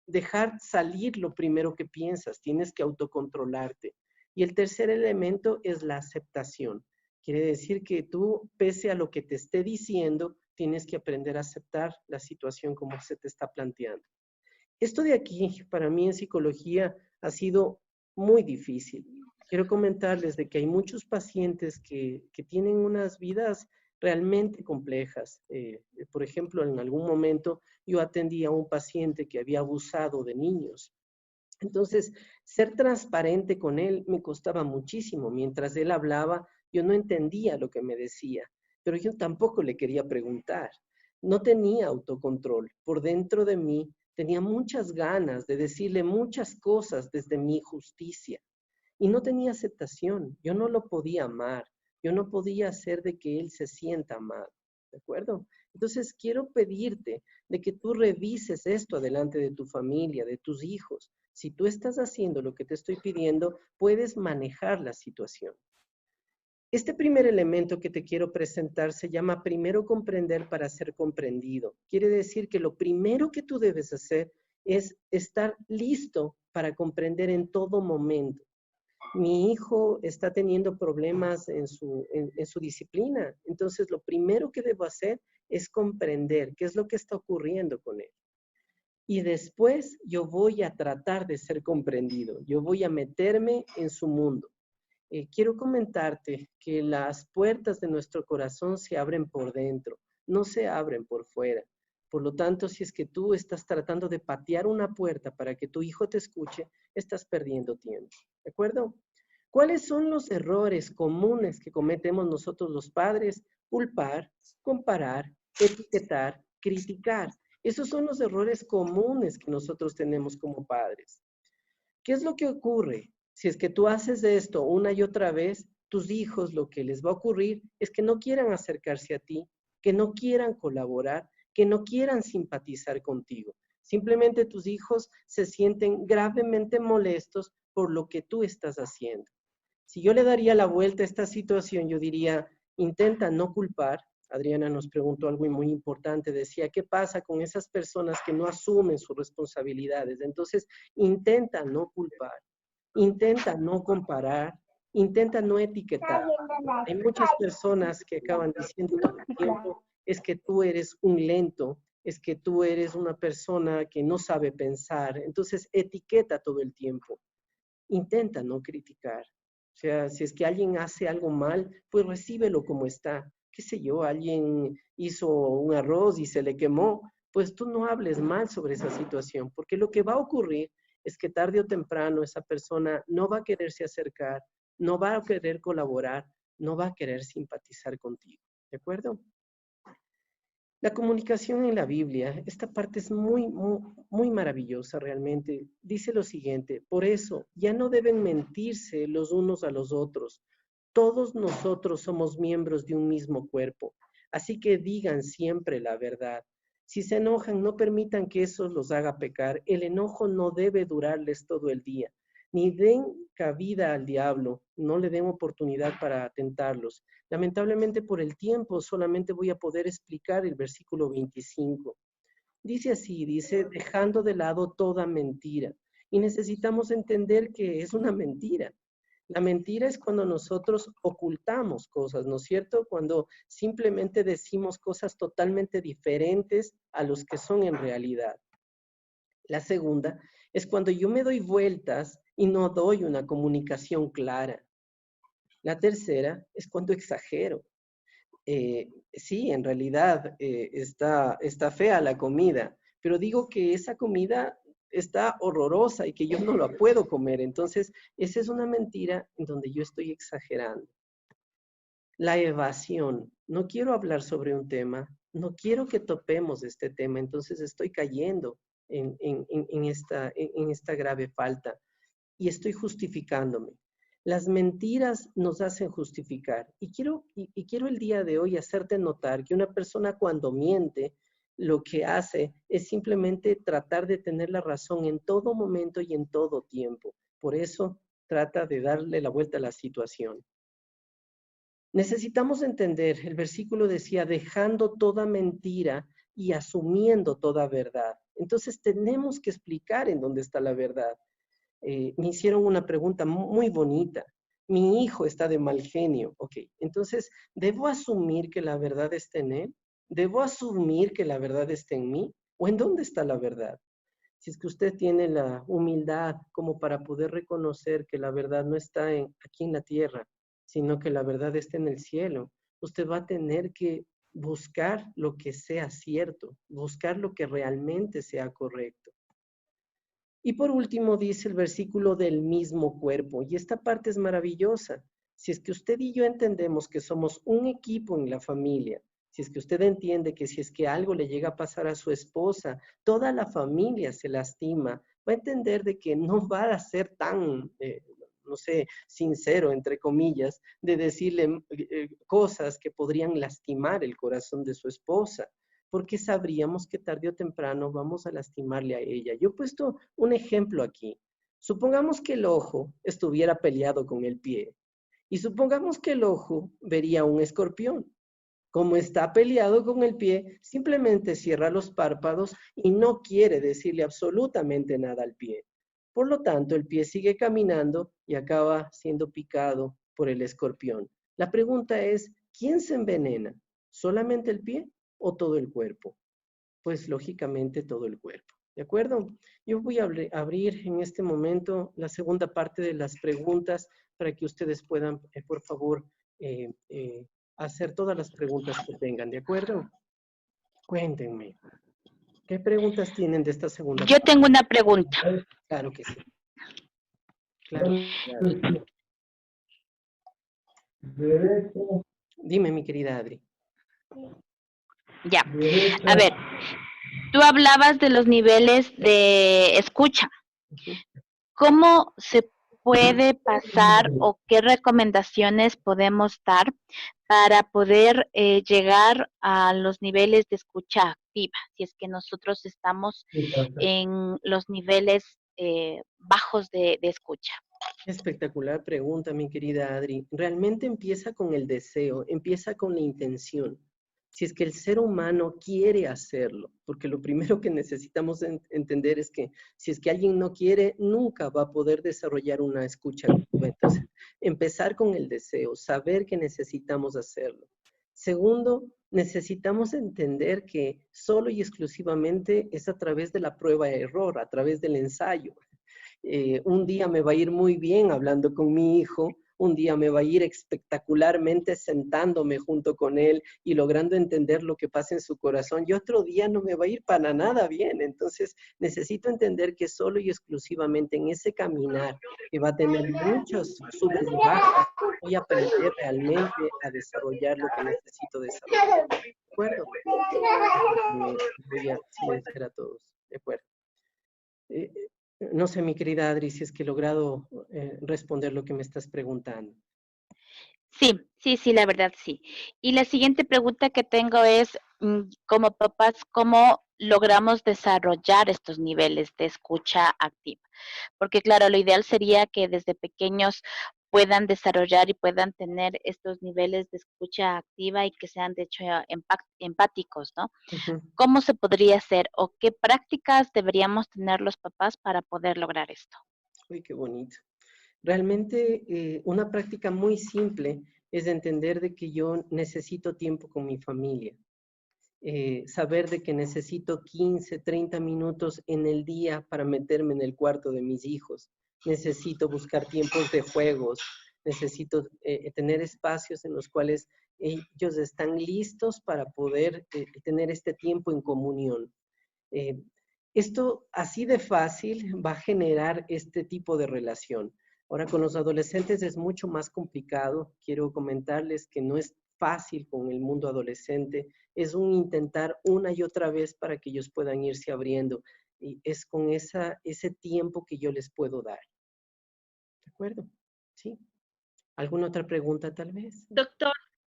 dejar salir lo primero que piensas. Tienes que autocontrolarte. Y el tercer elemento es la aceptación. Quiere decir que tú, pese a lo que te esté diciendo, tienes que aprender a aceptar la situación como se te está planteando. Esto de aquí, para mí en psicología, ha sido muy difícil. Quiero comentarles de que hay muchos pacientes que tienen unas vidas realmente complejas. Por ejemplo, en algún momento yo atendí a un paciente que había abusado de niños. Entonces, ser transparente con él me costaba muchísimo. Mientras él hablaba, yo no entendía lo que me decía, pero yo tampoco le quería preguntar. No tenía autocontrol. Por dentro de mí tenía muchas ganas de decirle muchas cosas desde mi justicia. Y no tenía aceptación. Yo no lo podía amar. Yo no podía hacer de que él se sienta amado. ¿De acuerdo? Entonces, quiero pedirte de que tú revises esto delante de tu familia, de tus hijos. Si tú estás haciendo lo que te estoy pidiendo, puedes manejar la situación. Este primer elemento que te quiero presentar se llama primero comprender para ser comprendido. Quiere decir que lo primero que tú debes hacer es estar listo para comprender en todo momento. Mi hijo está teniendo problemas en su disciplina, entonces lo primero que debo hacer es comprender qué es lo que está ocurriendo con él. Y después yo voy a tratar de ser comprendido, yo voy a meterme en su mundo. Quiero comentarte que las puertas de nuestro corazón se abren por dentro, no se abren por fuera. Por lo tanto, si es que tú estás tratando de patear una puerta para que tu hijo te escuche, estás perdiendo tiempo. ¿De acuerdo? ¿Cuáles son los errores comunes que cometemos nosotros los padres? Culpar, comparar, etiquetar, criticar. Esos son los errores comunes que nosotros tenemos como padres. ¿Qué es lo que ocurre? Si es que tú haces esto una y otra vez, tus hijos lo que les va a ocurrir es que no quieran acercarse a ti, que no quieran colaborar, que no quieran simpatizar contigo. Simplemente tus hijos se sienten gravemente molestos por lo que tú estás haciendo. Si yo le daría la vuelta a esta situación, yo diría, intenta no culpar, Adriana nos preguntó algo muy importante, decía, ¿qué pasa con esas personas que no asumen sus responsabilidades? Entonces, intenta no culpar, intenta no comparar, intenta no etiquetar. Hay muchas personas que acaban diciendo todo el tiempo, es que tú eres un lento, es que tú eres una persona que no sabe pensar. Entonces, etiqueta todo el tiempo. Intenta no criticar. O sea, si es que alguien hace algo mal, pues recíbelo como está. Qué sé yo, alguien hizo un arroz y se le quemó, pues tú no hables mal sobre esa situación, porque lo que va a ocurrir es que tarde o temprano esa persona no va a quererse acercar, no va a querer colaborar, no va a querer simpatizar contigo. ¿De acuerdo? La comunicación en la Biblia, esta parte es muy maravillosa realmente. Dice lo siguiente, por eso ya no deben mentirse los unos a los otros. Todos nosotros somos miembros de un mismo cuerpo, así que digan siempre la verdad. Si se enojan, no permitan que eso los haga pecar. El enojo no debe durarles todo el día. Ni den cabida al diablo, no le den oportunidad para tentarlos. Lamentablemente por el tiempo solamente voy a poder explicar el versículo 25. Dice así, dice, dejando de lado toda mentira. Y necesitamos entender que es una mentira. La mentira es cuando nosotros ocultamos cosas, ¿no es cierto? Cuando simplemente decimos cosas totalmente diferentes a los que son en realidad. La segunda es cuando yo me doy vueltas y no doy una comunicación clara. La tercera es cuando exagero. Sí, en realidad está fea la comida, pero digo que esa comida está horrorosa y que yo no la puedo comer. Entonces, esa es una mentira en donde yo estoy exagerando. La evasión. No quiero hablar sobre un tema, no quiero que topemos este tema, entonces estoy cayendo en esta grave falta y estoy justificándome. Las mentiras nos hacen justificar. Y quiero el día de hoy hacerte notar que una persona cuando miente, lo que hace es simplemente tratar de tener la razón en todo momento y en todo tiempo. Por eso trata de darle la vuelta a la situación. Necesitamos entender, el versículo decía, dejando toda mentira y asumiendo toda verdad. Entonces tenemos que explicar en dónde está la verdad. Me hicieron una pregunta muy bonita. Mi hijo está de mal genio. Ok, entonces, ¿debo asumir que la verdad está en él? ¿Debo asumir que la verdad está en mí? ¿O en dónde está la verdad? Si es que usted tiene la humildad como para poder reconocer que la verdad no está aquí en la tierra, sino que la verdad está en el cielo, usted va a tener que buscar lo que sea cierto, buscar lo que realmente sea correcto. Y por último dice el versículo del mismo cuerpo, y esta parte es maravillosa. Si es que usted y yo entendemos que somos un equipo en la familia, si es que usted entiende que si es que algo le llega a pasar a su esposa, toda la familia se lastima, va a entender de que no va a ser tan, no sé, sincero, entre comillas, de decirle cosas que podrían lastimar el corazón de su esposa, porque sabríamos que tarde o temprano vamos a lastimarle a ella. Yo he puesto un ejemplo aquí. Supongamos que el ojo estuviera peleado con el pie y supongamos que el ojo vería un escorpión. Como está peleado con el pie, simplemente cierra los párpados y no quiere decirle absolutamente nada al pie. Por lo tanto, el pie sigue caminando y acaba siendo picado por el escorpión. La pregunta es, ¿quién se envenena? ¿Solamente el pie o todo el cuerpo? Pues lógicamente todo el cuerpo. ¿De acuerdo? Yo voy a abrir en este momento la segunda parte de las preguntas para que ustedes puedan, por favor, hacer todas las preguntas que tengan. ¿De acuerdo? Cuéntenme. ¿Qué preguntas tienen de esta segunda Yo parte? tengo una pregunta. Claro que sí. Claro. Dime, mi querida Adri. Ya. A ver, tú hablabas de los niveles de escucha. ¿Cómo se puede pasar o qué recomendaciones podemos dar para poder llegar a los niveles de escucha activa, si es que nosotros estamos en los niveles bajos de escucha? Espectacular pregunta, mi querida Adri. Realmente empieza con el deseo, empieza con la intención. si es que el ser humano quiere hacerlo, porque lo primero que necesitamos entender es que si es que alguien no quiere, nunca va a poder desarrollar una escucha activa. Entonces, empezar con el deseo, saber que necesitamos hacerlo. Segundo, necesitamos entender que solo y exclusivamente es a través de la prueba de error, a través del ensayo. Un día me va a ir muy bien hablando con mi hijo, un día me va a ir espectacularmente sentándome junto con él y logrando entender lo que pasa en su corazón, y otro día no me va a ir para nada bien. Entonces necesito entender que solo y exclusivamente en ese caminar, que va a tener muchos subes y bajas, voy a aprender realmente a desarrollar lo que necesito desarrollar. ¿De acuerdo? Voy a silenciar a todos. De acuerdo. No sé, mi querida Adri, si es que he logrado responder lo que me estás preguntando. Sí, la verdad sí. Y la siguiente pregunta que tengo es, como papás, ¿cómo logramos desarrollar estos niveles de escucha activa? Porque claro, lo ideal sería que desde pequeños puedan desarrollar y puedan tener estos niveles de escucha activa y que sean de hecho empáticos, ¿no? Uh-huh. ¿Cómo se podría hacer o qué prácticas deberíamos tener los papás para poder lograr esto? Uy, qué bonito. Realmente una práctica muy simple es entender de que yo necesito tiempo con mi familia. Saber de que necesito 15, 30 minutos en el día para meterme en el cuarto de mis hijos. Necesito buscar tiempos de juegos. Necesito tener espacios en los cuales ellos están listos para poder tener este tiempo en comunión. Esto así de fácil va a generar este tipo de relación. Ahora con los adolescentes es mucho más complicado. Quiero comentarles que no es fácil con el mundo adolescente. Es un intentar una y otra vez para que ellos puedan irse abriendo. Y es con ese tiempo que yo les puedo dar. ¿De acuerdo? ¿Sí? ¿Alguna otra pregunta tal vez? Doctor,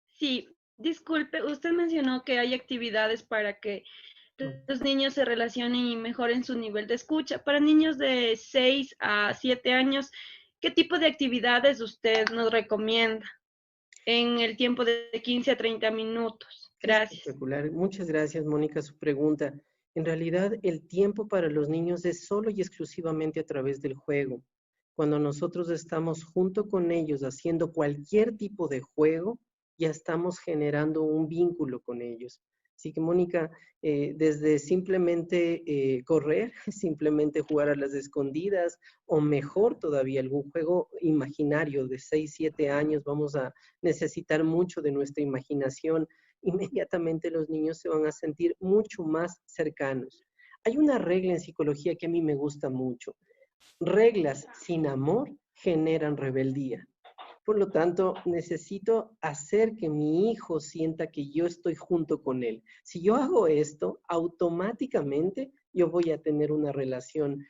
sí, disculpe, usted mencionó que hay actividades para que los niños se relacionen y mejoren su nivel de escucha. Para niños de 6 a 7 años, ¿qué tipo de actividades usted nos recomienda en el tiempo de 15 a 30 minutos? Gracias. Espectacular. Muchas gracias, Mónica, su pregunta. En realidad, el tiempo para los niños es solo y exclusivamente a través del juego. Cuando nosotros estamos junto con ellos haciendo cualquier tipo de juego, ya estamos generando un vínculo con ellos. Así que, Mónica, desde simplemente correr, simplemente jugar a las escondidas, o mejor todavía, algún juego imaginario de 6, 7 años, vamos a necesitar mucho de nuestra imaginación. Inmediatamente los niños se van a sentir mucho más cercanos. Hay una regla en psicología que a mí me gusta mucho. Reglas sin amor generan rebeldía. Por lo tanto, necesito hacer que mi hijo sienta que yo estoy junto con él. Si yo hago esto, automáticamente yo voy a tener una relación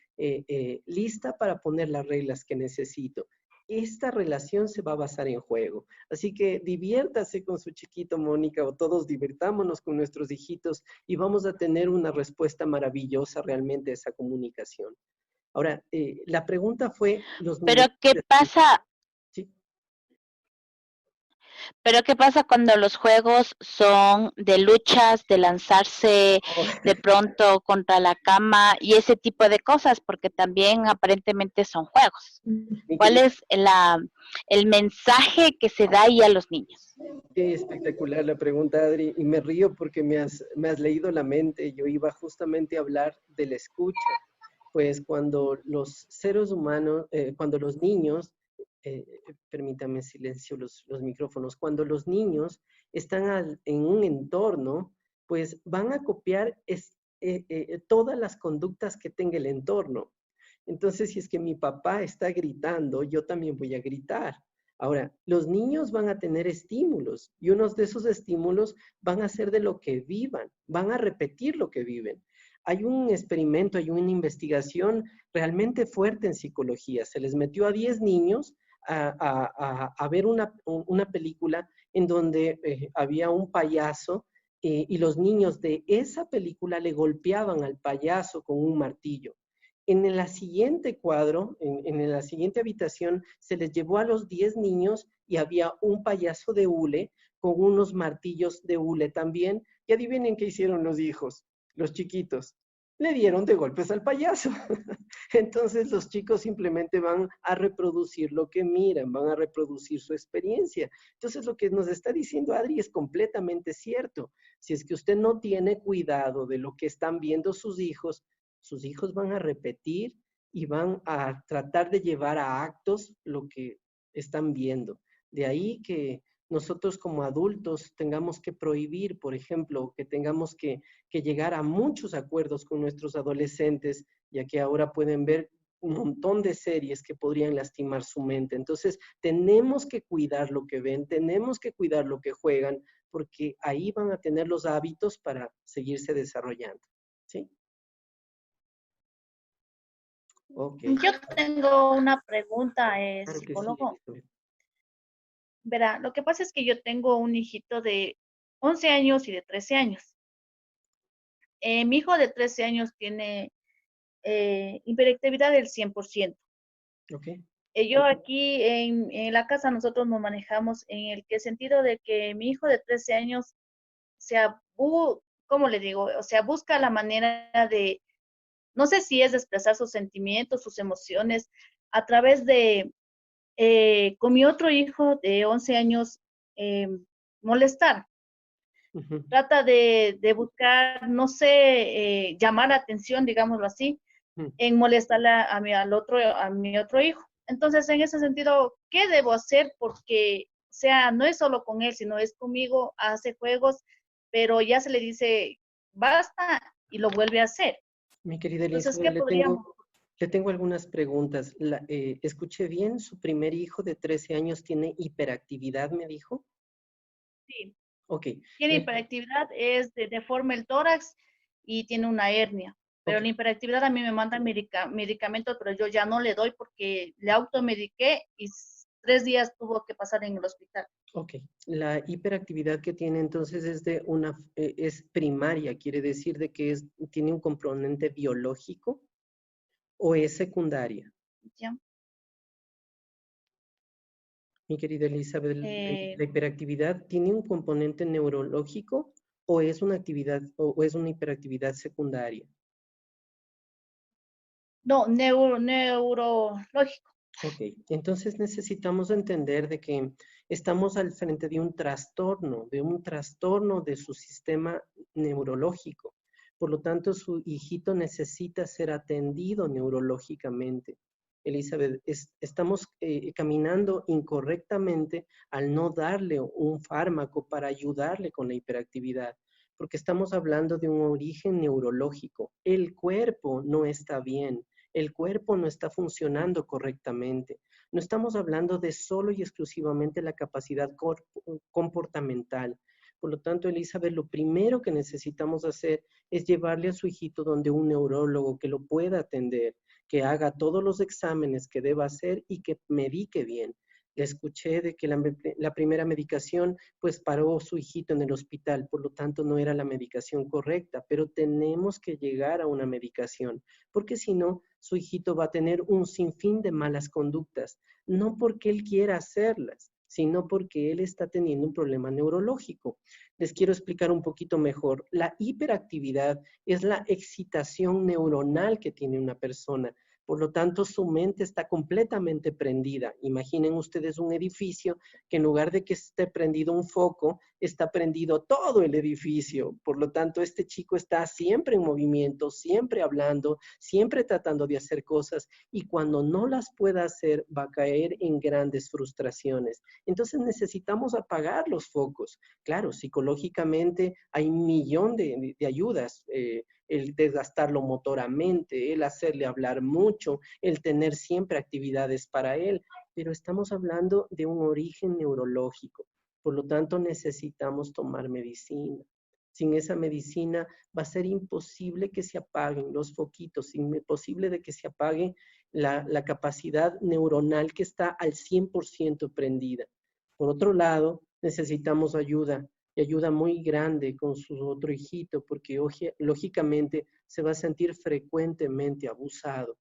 lista para poner las reglas que necesito. Esta relación se va a basar en juego. Así que diviértase con su chiquito, Mónica, o todos divirtámonos con nuestros hijitos y vamos a tener una respuesta maravillosa realmente a esa comunicación. Ahora, la pregunta fue... Pero ¿qué pasa? ¿Sí? Pero ¿qué pasa cuando los juegos son de luchas, de lanzarse de pronto contra la cama y ese tipo de cosas? Porque también aparentemente son juegos. ¿Cuál es el mensaje que se da ahí a los niños? Qué espectacular la pregunta, Adri, y me río porque me has leído la mente. Yo iba justamente a hablar de la escucha. Pues cuando los seres humanos, cuando los niños, permítame silencio los micrófonos, cuando los niños están en un entorno, pues van a copiar todas las conductas que tenga el entorno. Entonces, si es que mi papá está gritando, yo también voy a gritar. Ahora, los niños van a tener estímulos y unos de esos estímulos van a ser de lo que vivan, van a repetir lo que viven. Hay un experimento, hay una investigación realmente fuerte en psicología. Se les metió a 10 niños a ver una película en donde había un payaso y los niños de esa película le golpeaban al payaso con un martillo. En la siguiente cuadro, en la siguiente habitación, se les llevó a los 10 niños y había un payaso de hule con unos martillos de hule también. Y adivinen qué hicieron los hijos, los chiquitos. Le dieron de golpes al payaso. Entonces los chicos simplemente van a reproducir lo que miran, van a reproducir su experiencia. Entonces lo que nos está diciendo Adri es completamente cierto. Si es que usted no tiene cuidado de lo que están viendo sus hijos van a repetir y van a tratar de llevar a actos lo que están viendo. De ahí que nosotros como adultos tengamos que prohibir, por ejemplo, que tengamos que llegar a muchos acuerdos con nuestros adolescentes, ya que ahora pueden ver un montón de series que podrían lastimar su mente. Entonces, tenemos que cuidar lo que ven, tenemos que cuidar lo que juegan, porque ahí van a tener los hábitos para seguirse desarrollando. ¿Sí? Ok. Yo tengo una pregunta, Claro que sí, psicólogo. Elizabeth. Verá, lo que pasa es que yo tengo un hijito de 11 años y de 13 años. Mi hijo de 13 años tiene hiperactividad del 100%. Ok. Yo aquí en la casa nosotros nos manejamos en el que sentido de que mi hijo de 13 años ¿cómo le digo? O sea, busca la manera de, no sé si es de expresar sus sentimientos, sus emociones, a través de, con mi otro hijo de 11 años, molestar. Ujú. Trata de buscar, no sé, llamar la atención, digámoslo así, en molestarle a mi otro hijo. Entonces, en ese sentido, ¿qué debo hacer? Porque, o sea, no es solo con él, sino es conmigo, hace juegos, pero ya se le dice, basta, y lo vuelve a hacer. Mi querida Entonces, Elizabeth, ¿qué podríamos? le tengo algunas preguntas. ¿Escuché bien? ¿Su primer hijo de 13 años tiene hiperactividad, me dijo? Sí, Ok. tiene hiperactividad, es deforme el tórax y tiene una hernia. Pero Ok. la hiperactividad a mí me mandan medicamentos, pero yo ya no le doy porque le automediqué y 3 días tuvo que pasar en el hospital. Ok. La hiperactividad que tiene entonces es primaria, quiere decir de que tiene un componente biológico o es secundaria. ¿Ya? Mi querida Elizabeth, Eh, ¿la hiperactividad tiene un componente neurológico o es una o es una hiperactividad secundaria? no, neurológico. Ok, entonces necesitamos entender de que estamos al frente de un trastorno de su sistema neurológico. Por lo tanto, su hijito necesita ser atendido neurológicamente. Elizabeth, estamos caminando incorrectamente al no darle un fármaco para ayudarle con la hiperactividad, porque estamos hablando de un origen neurológico. El cuerpo no está bien. El cuerpo no está funcionando correctamente. No estamos hablando de solo y exclusivamente la capacidad comportamental. Por lo tanto, Elizabeth, lo primero que necesitamos hacer es llevarle a su hijito donde un neurólogo que lo pueda atender, que haga todos los exámenes que deba hacer y que medique bien. Le escuché de que la primera medicación pues paró su hijito en el hospital, por lo tanto no era la medicación correcta, pero tenemos que llegar a una medicación, porque si no, su hijito va a tener un sinfín de malas conductas, no porque él quiera hacerlas, sino porque él está teniendo un problema neurológico. Les quiero explicar un poquito mejor. La hiperactividad es la excitación neuronal que tiene una persona. Por lo tanto, su mente está completamente prendida. Imaginen ustedes un edificio que en lugar de que esté prendido un foco, está prendido todo el edificio. Por lo tanto, este chico está siempre en movimiento, siempre hablando, siempre tratando de hacer cosas y cuando no las pueda hacer va a caer en grandes frustraciones. Entonces necesitamos apagar los focos. Claro, psicológicamente hay un millón de ayudas. El desgastarlo motoramente, el hacerle hablar mucho, el tener siempre actividades para él, pero estamos hablando de un origen neurológico. Por lo tanto, necesitamos tomar medicina. Sin esa medicina va a ser imposible que se apaguen los foquitos, imposible de que se apague la capacidad neuronal que está al 100% prendida. Por otro lado, necesitamos ayuda y ayuda muy grande con su otro hijito, porque lógicamente se va a sentir frecuentemente abusado.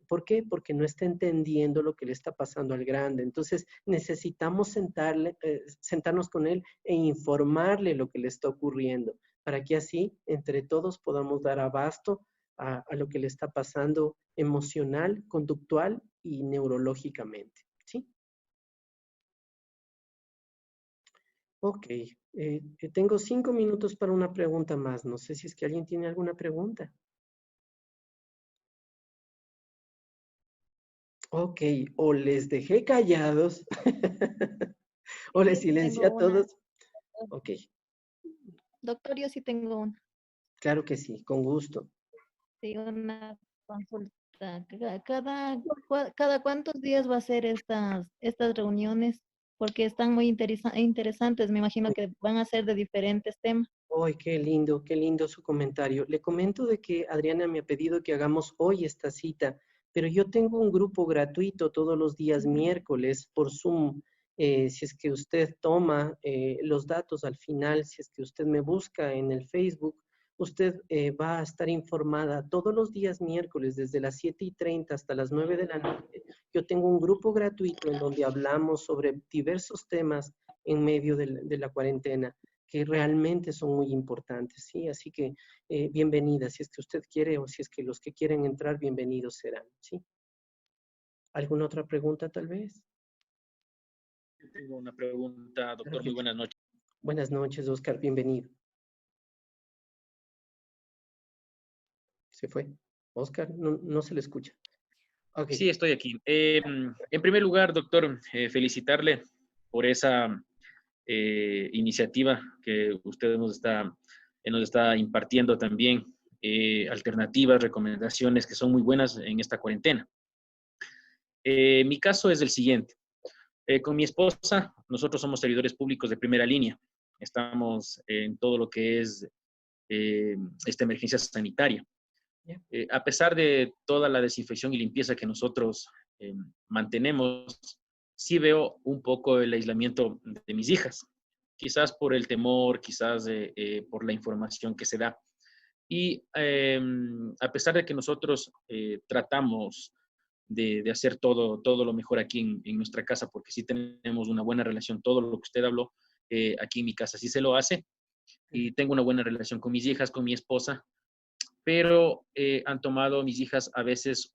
¿Por qué? Porque no está entendiendo lo que le está pasando al grande. Entonces, necesitamos sentarnos con él e informarle lo que le está ocurriendo, para que así, entre todos, podamos dar abasto a lo que le está pasando emocional, conductual y neurológicamente. ¿Sí? Ok. Tengo 5 minutos para una pregunta más. No sé si es que alguien tiene alguna pregunta. Ok, o les dejé callados, o les silencié a todos. Ok, Doctor, yo sí tengo una. claro que sí, con gusto. Sí, una consulta. ¿Cada cuántos días va a ser estas reuniones? Porque están muy interesantes. Me imagino que van a ser de diferentes temas. ¡Ay, qué lindo su comentario! Le comento de que Adriana me ha pedido que hagamos hoy esta cita, pero yo tengo un grupo gratuito todos los días miércoles por Zoom. Si es que usted toma los datos al final, si es que usted me busca en el Facebook, usted va a estar informada todos los días miércoles desde las 7:30 hasta las 9 de la noche. Yo tengo un grupo gratuito en donde hablamos sobre diversos temas en medio de la cuarentena, que realmente son muy importantes, ¿sí? Así que bienvenida, si es que usted quiere o si es que los que quieren entrar, bienvenidos serán, ¿sí? ¿Alguna otra pregunta tal vez? Tengo una pregunta, doctor. Muy buenas noches. Buenas noches, Oscar, bienvenido. ¿Se fue? Oscar, no se le escucha. Okay. Sí, estoy aquí. En primer lugar, doctor, felicitarle por esa iniciativa que usted nos está impartiendo también, alternativas, recomendaciones que son muy buenas en esta cuarentena. Mi caso es el siguiente. Con mi esposa, nosotros somos servidores públicos de primera línea. Estamos en todo lo que es esta emergencia sanitaria. A pesar de toda la desinfección y limpieza que nosotros mantenemos, sí veo un poco el aislamiento de mis hijas. Quizás por el temor, quizás por la información que se da. Y a pesar de que nosotros tratamos de hacer todo lo mejor aquí en nuestra casa, porque sí tenemos una buena relación, todo lo que usted habló, aquí en mi casa sí se lo hace, y tengo una buena relación con mis hijas, con mi esposa, pero han tomado mis hijas a veces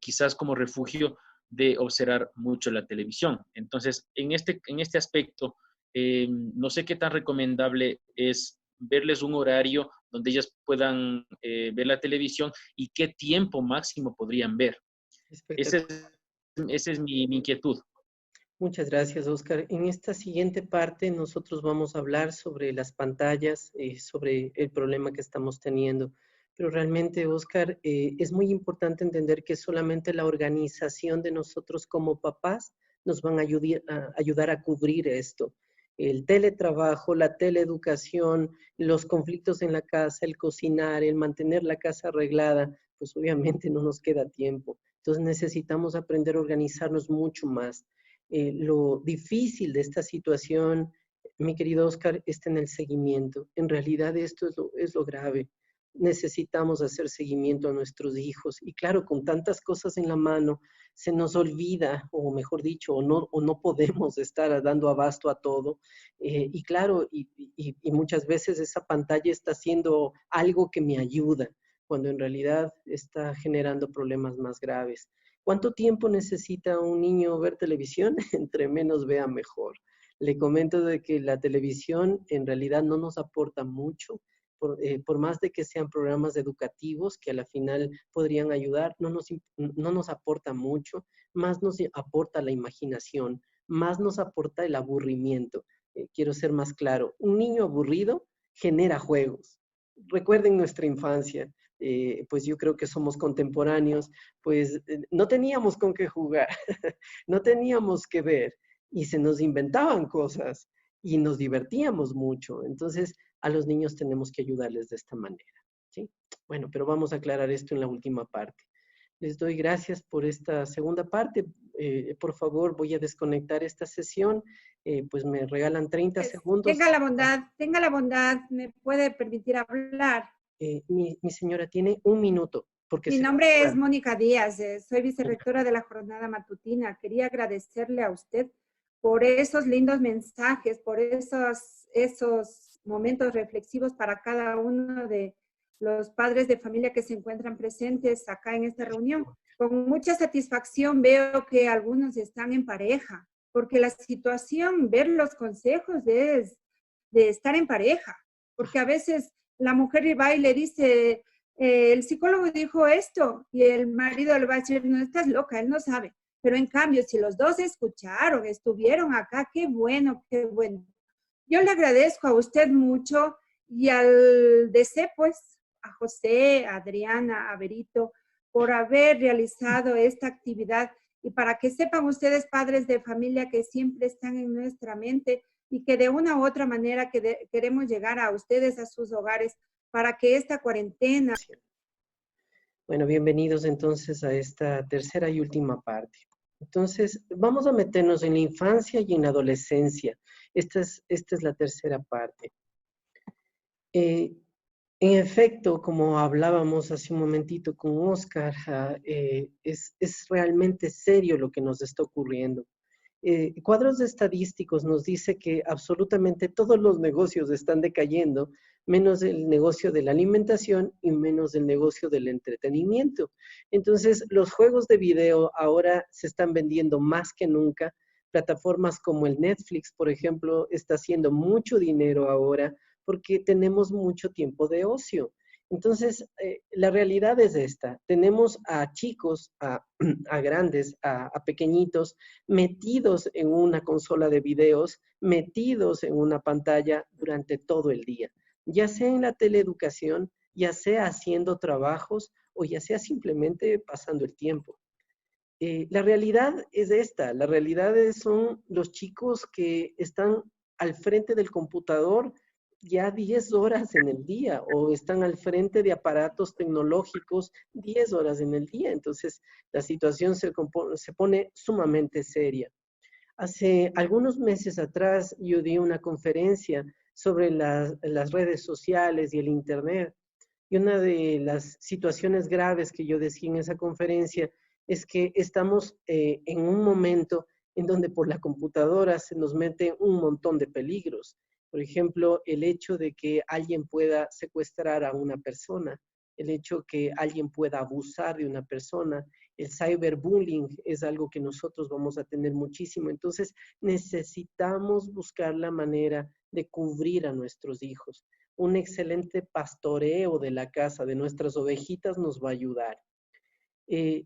quizás como refugio de observar mucho la televisión. Entonces, en este aspecto, no sé qué tan recomendable es verles un horario donde ellas puedan ver la televisión y qué tiempo máximo podrían ver. Esa es mi inquietud. Muchas gracias, Oscar. En esta siguiente parte nosotros vamos a hablar sobre las pantallas, sobre el problema que estamos teniendo. Pero realmente, Oscar, es muy importante entender que solamente la organización de nosotros como papás nos van a ayudar a cubrir esto. El teletrabajo, la teleeducación, los conflictos en la casa, el cocinar, el mantener la casa arreglada, pues obviamente no nos queda tiempo. Entonces necesitamos aprender a organizarnos mucho más. Lo difícil de esta situación, mi querido Oscar, está en el seguimiento. En realidad esto es lo grave. Necesitamos hacer seguimiento a nuestros hijos. Y claro, con tantas cosas en la mano, se nos olvida, o mejor dicho, o no podemos estar dando abasto a todo. Y claro, y muchas veces esa pantalla está haciendo algo que me ayuda, cuando en realidad está generando problemas más graves. ¿Cuánto tiempo necesita un niño ver televisión? Entre menos vea, mejor. Le comento de que la televisión en realidad no nos aporta mucho, por más de que sean programas educativos que a la final podrían ayudar, no nos aporta mucho, más nos aporta la imaginación, más nos aporta el aburrimiento. Quiero ser más claro, un niño aburrido genera juegos. Recuerden nuestra infancia. Pues yo creo que somos contemporáneos, pues no teníamos con qué jugar, no teníamos que ver y se nos inventaban cosas y nos divertíamos mucho. Entonces, a los niños tenemos que ayudarles de esta manera, ¿sí? Bueno, pero vamos a aclarar esto en la última parte. Les doy gracias por esta segunda parte. Por favor, voy a desconectar esta sesión. Pues me regalan 30 segundos. Tenga la bondad, ¿me puede permitir hablar? Mi señora tiene 1 minuto. Porque Mi nombre es Mónica Díaz, soy vicerrectora de la jornada matutina. Quería agradecerle a usted por esos lindos mensajes, por esos momentos reflexivos para cada uno de los padres de familia que se encuentran presentes acá en esta reunión. Con mucha satisfacción veo que algunos están en pareja, porque la situación, ver los consejos es de estar en pareja, porque a veces la mujer va y le dice, el psicólogo dijo esto, y el marido le va a decir, no, estás loca, él no sabe. Pero en cambio, si los dos escucharon, estuvieron acá, qué bueno, qué bueno. Yo le agradezco a usted mucho y al DC, pues, a José, a Adriana, a Berito, por haber realizado esta actividad. Y para que sepan ustedes, padres de familia, que siempre están en nuestra mente y que de una u otra manera queremos llegar a ustedes, a sus hogares, para que esta cuarentena... Bueno, bienvenidos entonces a esta tercera y última parte. Entonces, vamos a meternos en la infancia y en la adolescencia. Esta es la tercera parte. En efecto, como hablábamos hace un momentito con Oscar, es realmente serio lo que nos está ocurriendo. Cuadros estadísticos nos dice que absolutamente todos los negocios están decayendo, menos el negocio de la alimentación y menos el negocio del entretenimiento. Entonces, los juegos de video ahora se están vendiendo más que nunca. Plataformas como el Netflix, por ejemplo, está haciendo mucho dinero ahora porque tenemos mucho tiempo de ocio. Entonces, la realidad es esta. Tenemos a chicos, a grandes, a pequeñitos, metidos en una consola de videos, metidos en una pantalla durante todo el día. Ya sea en la teleeducación, ya sea haciendo trabajos o ya sea simplemente pasando el tiempo. La realidad es esta. La realidad son los chicos que están al frente del computador ya 10 horas en el día o están al frente de aparatos tecnológicos 10 horas en el día. Entonces, la situación se pone sumamente seria. Hace algunos meses atrás yo di una conferencia sobre las redes sociales y el Internet. Y una de las situaciones graves que yo decía en esa conferencia es que estamos en un momento en donde por la computadora se nos mete un montón de peligros. Por ejemplo, el hecho de que alguien pueda secuestrar a una persona, el hecho que alguien pueda abusar de una persona, el cyberbullying es algo que nosotros vamos a tener muchísimo. Entonces, necesitamos buscar la manera de cubrir a nuestros hijos. Un excelente pastoreo de la casa, de nuestras ovejitas, nos va a ayudar.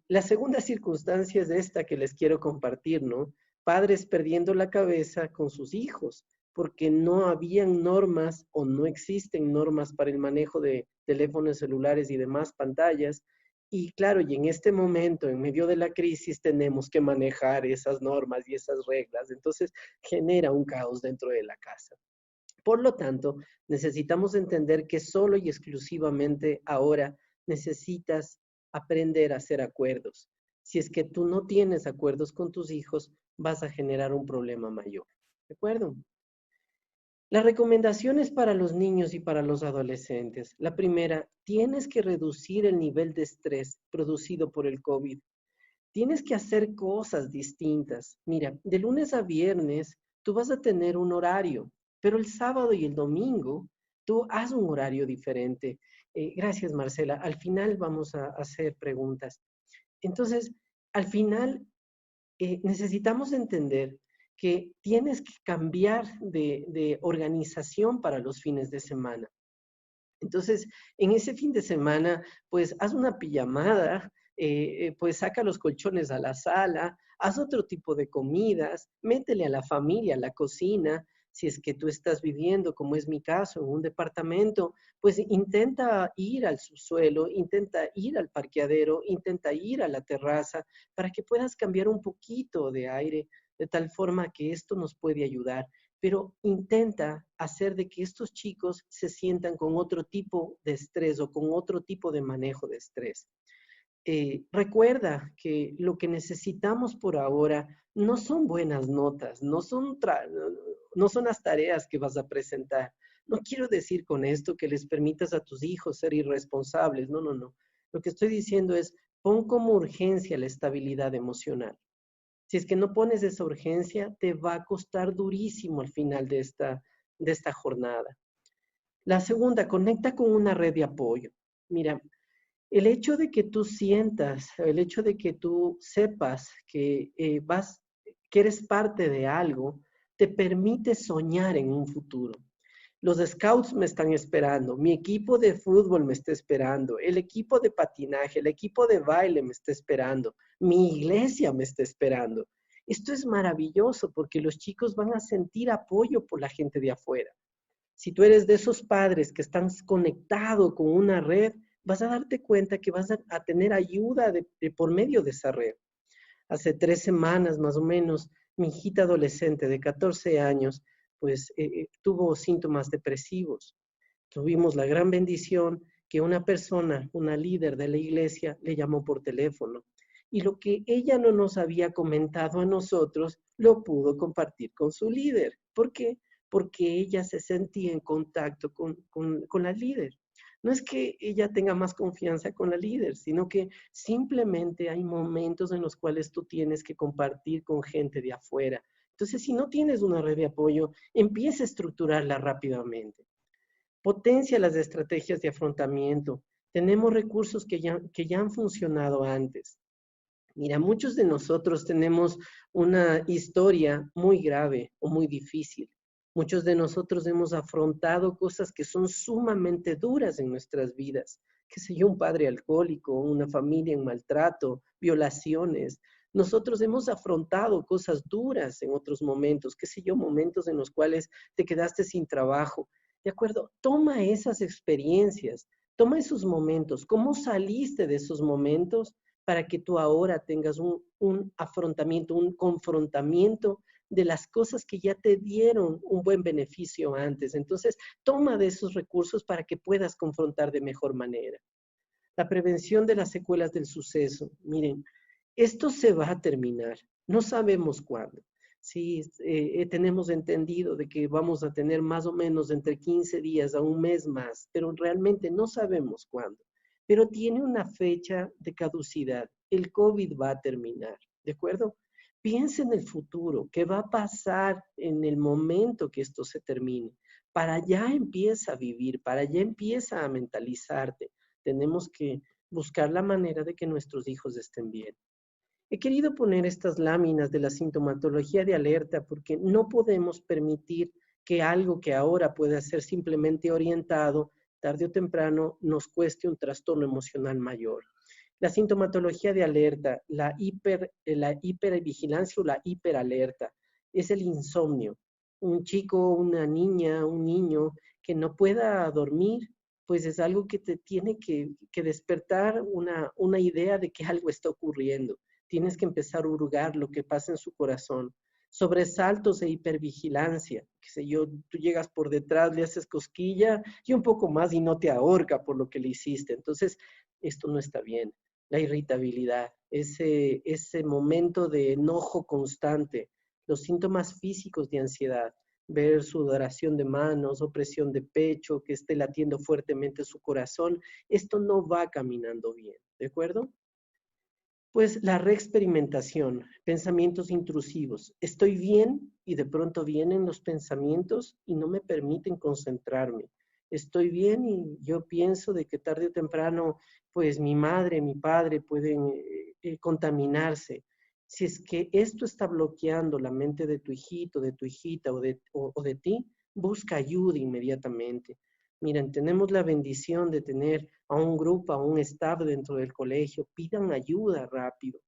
La segunda circunstancia es esta que les quiero compartir, ¿no? Padres perdiendo la cabeza con sus hijos, porque no habían normas o no existen normas para el manejo de teléfonos celulares y demás pantallas. Y claro, y en este momento, en medio de la crisis, tenemos que manejar esas normas y esas reglas. Entonces, genera un caos dentro de la casa. Por lo tanto, necesitamos entender que solo y exclusivamente ahora necesitas aprender a hacer acuerdos. Si es que tú no tienes acuerdos con tus hijos, vas a generar un problema mayor. ¿De acuerdo? Las recomendaciones para los niños y para los adolescentes. La primera, tienes que reducir el nivel de estrés producido por el COVID. Tienes que hacer cosas distintas. Mira, de lunes a viernes tú vas a tener un horario, pero el sábado y el domingo tú haz un horario diferente. Gracias, Marcela. Al final vamos a hacer preguntas. Entonces, al final necesitamos entender que tienes que cambiar de organización para los fines de semana. Entonces, en ese fin de semana, pues haz una pijamada, pues saca los colchones a la sala, haz otro tipo de comidas, métele a la familia a la cocina. Si es que tú estás viviendo, como es mi caso, en un departamento, pues intenta ir al subsuelo, intenta ir al parqueadero, intenta ir a la terraza para que puedas cambiar un poquito de aire, de tal forma que esto nos puede ayudar. Pero intenta hacer de que estos chicos se sientan con otro tipo de estrés o con otro tipo de manejo de estrés. Recuerda que lo que necesitamos por ahora no son buenas notas, no son las tareas que vas a presentar. No quiero decir con esto que les permitas a tus hijos ser irresponsables, no. Lo que estoy diciendo es, pon como urgencia la estabilidad emocional. Si es que no pones esa urgencia, te va a costar durísimo al final de esta jornada. La segunda, conecta con una red de apoyo. Mira, el hecho de que tú sientas, el hecho de que tú sepas que que eres parte de algo, te permite soñar en un futuro. Los scouts me están esperando, mi equipo de fútbol me está esperando, el equipo de patinaje, el equipo de baile me está esperando, mi iglesia me está esperando. Esto es maravilloso porque los chicos van a sentir apoyo por la gente de afuera. Si tú eres de esos padres que están conectados con una red, vas a darte cuenta que vas a tener ayuda por medio de esa red. Hace 3 semanas más o menos, mi hijita adolescente de 14 años, pues tuvo síntomas depresivos. Tuvimos la gran bendición que una persona, una líder de la iglesia, le llamó por teléfono. Y lo que ella no nos había comentado a nosotros, lo pudo compartir con su líder. ¿Por qué? Porque ella se sentía en contacto con la líder. No es que ella tenga más confianza con la líder, sino que simplemente hay momentos en los cuales tú tienes que compartir con gente de afuera. Entonces, si no tienes una red de apoyo, empieza a estructurarla rápidamente. Potencia las estrategias de afrontamiento. Tenemos recursos que ya han funcionado antes. Mira, muchos de nosotros tenemos una historia muy grave o muy difícil. Muchos de nosotros hemos afrontado cosas que son sumamente duras en nuestras vidas. Qué sé yo, un padre alcohólico, una familia en maltrato, violaciones. Nosotros hemos afrontado cosas duras en otros momentos, qué sé yo, momentos en los cuales te quedaste sin trabajo. ¿De acuerdo? Toma esas experiencias, toma esos momentos. ¿Cómo saliste de esos momentos para que tú ahora tengas un afrontamiento, un confrontamiento de las cosas que ya te dieron un buen beneficio antes? Entonces, toma de esos recursos para que puedas confrontar de mejor manera. La prevención de las secuelas del suceso. Miren, esto se va a terminar. No sabemos cuándo. Sí, tenemos entendido de que vamos a tener más o menos entre 15 días a un mes más, pero realmente no sabemos cuándo. Pero tiene una fecha de caducidad. El COVID va a terminar, ¿de acuerdo? Piensa en el futuro, qué va a pasar en el momento que esto se termine. Para allá empieza a vivir, para allá empieza a mentalizarte. Tenemos que buscar la manera de que nuestros hijos estén bien. He querido poner estas láminas de la sintomatología de alerta porque no podemos permitir que algo que ahora pueda ser simplemente orientado, tarde o temprano nos cueste un trastorno emocional mayor. La sintomatología de alerta, la hipervigilancia o la hiperalerta, es el insomnio. Un chico, una niña, un niño que no pueda dormir, pues es algo que te tiene que despertar una idea de que algo está ocurriendo. Tienes que empezar a hurgar lo que pasa en su corazón. Sobresaltos e hipervigilancia, qué sé yo, tú llegas por detrás, le haces cosquilla y un poco más y no te ahorca por lo que le hiciste. Entonces, esto no está bien. La irritabilidad, ese momento de enojo constante, los síntomas físicos de ansiedad, ver sudoración de manos, opresión de pecho, que esté latiendo fuertemente su corazón, esto no va caminando bien, ¿de acuerdo? Pues la reexperimentación, pensamientos intrusivos. Estoy bien y de pronto vienen los pensamientos y no me permiten concentrarme. Estoy bien y yo pienso de que tarde o temprano, pues mi madre, mi padre pueden contaminarse. Si es que esto está bloqueando la mente de tu hijito, de tu hijita o de ti, busca ayuda inmediatamente. Miren, tenemos la bendición de tener a un grupo, a un staff dentro del colegio. Pidan ayuda rápido.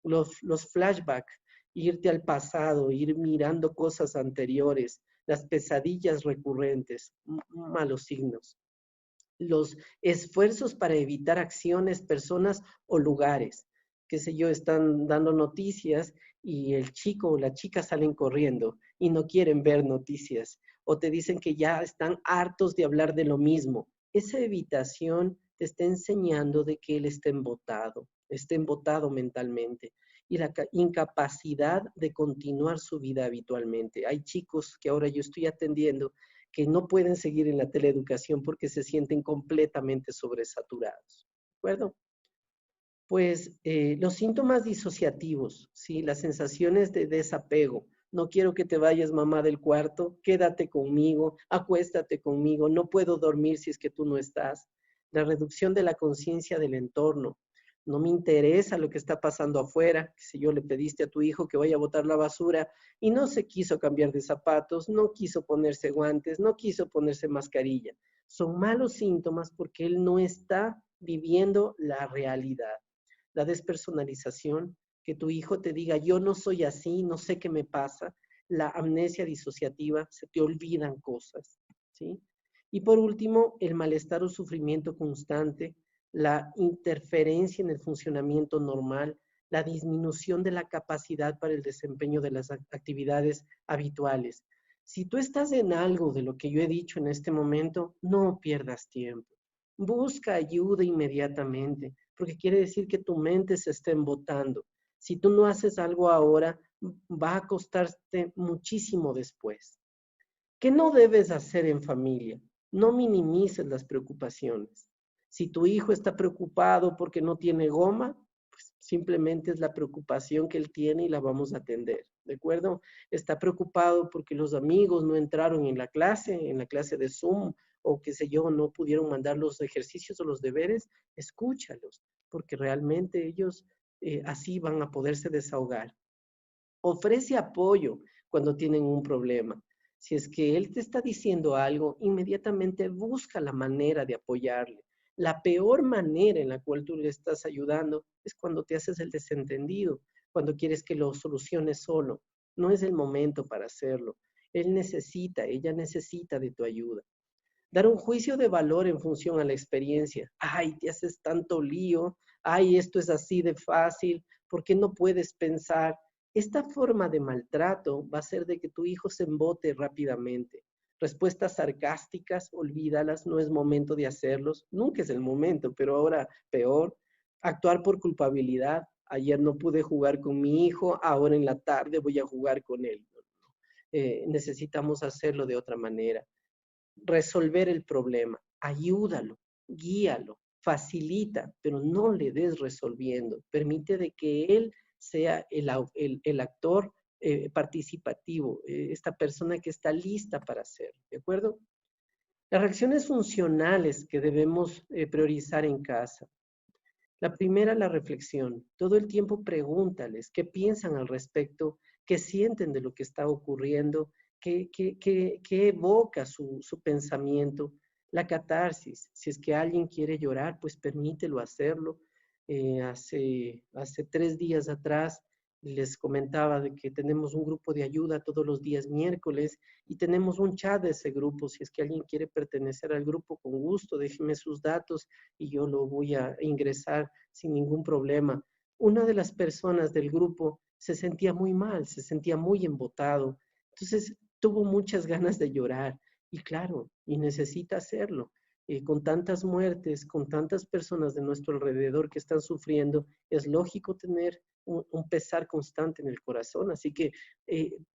Los flashbacks, irte al pasado, ir mirando cosas anteriores, las pesadillas recurrentes, malos signos. Los esfuerzos para evitar acciones, personas o lugares. Qué sé yo, están dando noticias y el chico o la chica salen corriendo y no quieren ver noticias. O te dicen que ya están hartos de hablar de lo mismo. Esa evitación te está enseñando de que él está embotado mentalmente. Y la incapacidad de continuar su vida habitualmente. Hay chicos que ahora yo estoy atendiendo que no pueden seguir en la teleeducación porque se sienten completamente sobresaturados. ¿De acuerdo? Pues los síntomas disociativos, ¿sí? Las sensaciones de desapego. No quiero que te vayas, mamá, del cuarto, quédate conmigo, acuéstate conmigo, no puedo dormir si es que tú no estás. La reducción de la conciencia del entorno. No me interesa lo que está pasando afuera. Si yo le pediste a tu hijo que vaya a botar la basura y no se quiso cambiar de zapatos, no quiso ponerse guantes, no quiso ponerse mascarilla. Son malos síntomas porque él no está viviendo la realidad. La despersonalización, que tu hijo te diga, yo no soy así, no sé qué me pasa. La amnesia disociativa, se te olvidan cosas, ¿sí? Y por último, el malestar o sufrimiento constante, la interferencia en el funcionamiento normal, la disminución de la capacidad para el desempeño de las actividades habituales. Si tú estás en algo de lo que yo he dicho en este momento, no pierdas tiempo. Busca ayuda inmediatamente, porque quiere decir que tu mente se está embotando. Si tú no haces algo ahora, va a costarte muchísimo después. ¿Qué no debes hacer en familia? No minimices las preocupaciones. Si tu hijo está preocupado porque no tiene goma, pues simplemente es la preocupación que él tiene y la vamos a atender, ¿de acuerdo? Está preocupado porque los amigos no entraron en la clase de Zoom, o qué sé yo, no pudieron mandar los ejercicios o los deberes, escúchalos, porque realmente ellos así van a poderse desahogar. Ofrece apoyo cuando tienen un problema. Si es que él te está diciendo algo, inmediatamente busca la manera de apoyarle. La peor manera en la cual tú le estás ayudando es cuando te haces el desentendido, cuando quieres que lo soluciones solo. No es el momento para hacerlo. Él necesita, ella necesita de tu ayuda. Dar un juicio de valor en función a la experiencia. Ay, te haces tanto lío. Ay, esto es así de fácil. ¿Por qué no puedes pensar? Esta forma de maltrato va a hacer de que tu hijo se embote rápidamente. Respuestas sarcásticas, olvídalas, no es momento de hacerlos. Nunca es el momento, pero ahora peor. Actuar por culpabilidad. Ayer no pude jugar con mi hijo, ahora en la tarde voy a jugar con él. Necesitamos hacerlo de otra manera. Resolver el problema, ayúdalo, guíalo, facilita, pero no le des resolviendo. Permite de que él sea el actor participativo, esta persona que está lista para hacerlo, ¿de acuerdo? Las reacciones funcionales que debemos priorizar en casa. La primera, la reflexión. Todo el tiempo pregúntales qué piensan al respecto, qué sienten de lo que está ocurriendo, qué evoca su pensamiento. La catarsis. Si es que alguien quiere llorar, pues permítelo hacerlo. Hace 3 días atrás les comentaba de que tenemos un grupo de ayuda todos los días miércoles y tenemos un chat de ese grupo. Si es que alguien quiere pertenecer al grupo, con gusto, déjeme sus datos y yo lo voy a ingresar sin ningún problema. Una de las personas del grupo se sentía muy mal, se sentía muy embotado. Entonces tuvo muchas ganas de llorar y claro, y necesita hacerlo. Con tantas muertes, con tantas personas de nuestro alrededor que están sufriendo, es lógico tener un pesar constante en el corazón. Así que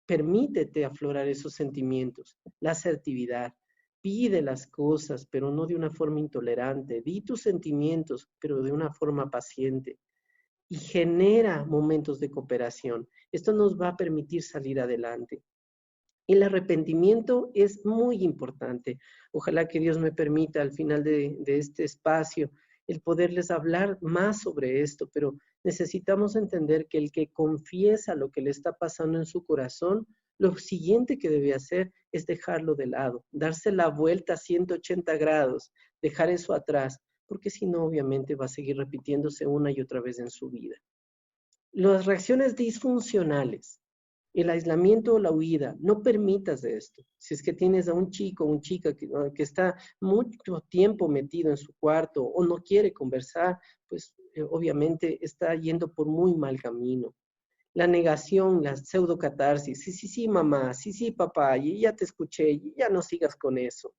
permítete aflorar esos sentimientos. La asertividad. Pide las cosas, pero no de una forma intolerante. Di tus sentimientos, pero de una forma paciente. Y genera momentos de cooperación. Esto nos va a permitir salir adelante. El arrepentimiento es muy importante. Ojalá que Dios me permita al final de este espacio el poderles hablar más sobre esto, pero necesitamos entender que el que confiesa lo que le está pasando en su corazón, lo siguiente que debe hacer es dejarlo de lado, darse la vuelta a 180 grados, dejar eso atrás, porque si no, obviamente va a seguir repitiéndose una y otra vez en su vida. Las reacciones disfuncionales. El aislamiento o la huida, no permitas esto. Si es que tienes a un chico o una chica que está mucho tiempo metido en su cuarto o no quiere conversar, pues obviamente está yendo por muy mal camino. La negación, la pseudocatarsis, sí, mamá, sí, papá, y ya te escuché, y ya no sigas con eso.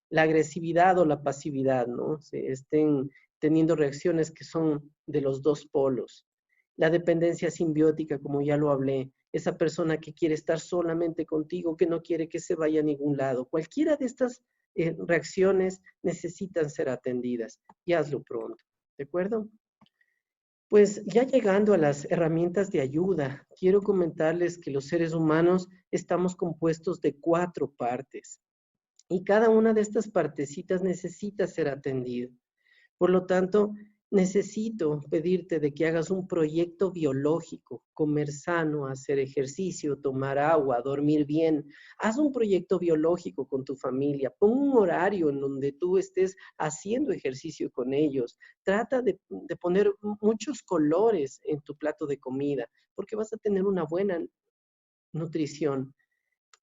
La agresividad o la pasividad, ¿no? Se estén teniendo reacciones que son de los dos polos. La dependencia simbiótica, como ya lo hablé, esa persona que quiere estar solamente contigo, que no quiere que se vaya a ningún lado. Cualquiera de estas reacciones necesitan ser atendidas y hazlo pronto, ¿de acuerdo? Pues ya llegando a las herramientas de ayuda, quiero comentarles que los seres humanos estamos compuestos de 4 partes y cada una de estas partecitas necesita ser atendida. Por lo tanto, necesito pedirte de que hagas un proyecto biológico, comer sano, hacer ejercicio, tomar agua, dormir bien. Haz un proyecto biológico con tu familia. Pon un horario en donde tú estés haciendo ejercicio con ellos. Trata de poner muchos colores en tu plato de comida, porque vas a tener una buena nutrición.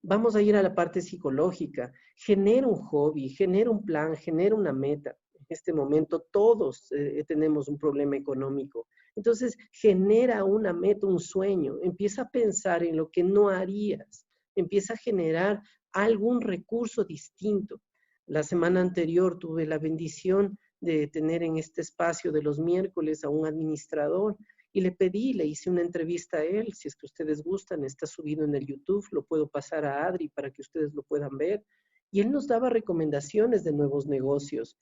Vamos a ir a la parte psicológica. Genera un hobby, genera un plan, genera una meta. En este momento todos tenemos un problema económico. Entonces, genera una meta, un sueño. Empieza a pensar en lo que no harías. Empieza a generar algún recurso distinto. La semana anterior tuve la bendición de tener en este espacio de los miércoles a un administrador y le hice una entrevista a él, si es que ustedes gustan, está subido en el YouTube, lo puedo pasar a Adri para que ustedes lo puedan ver. Y él nos daba recomendaciones de nuevos negocios.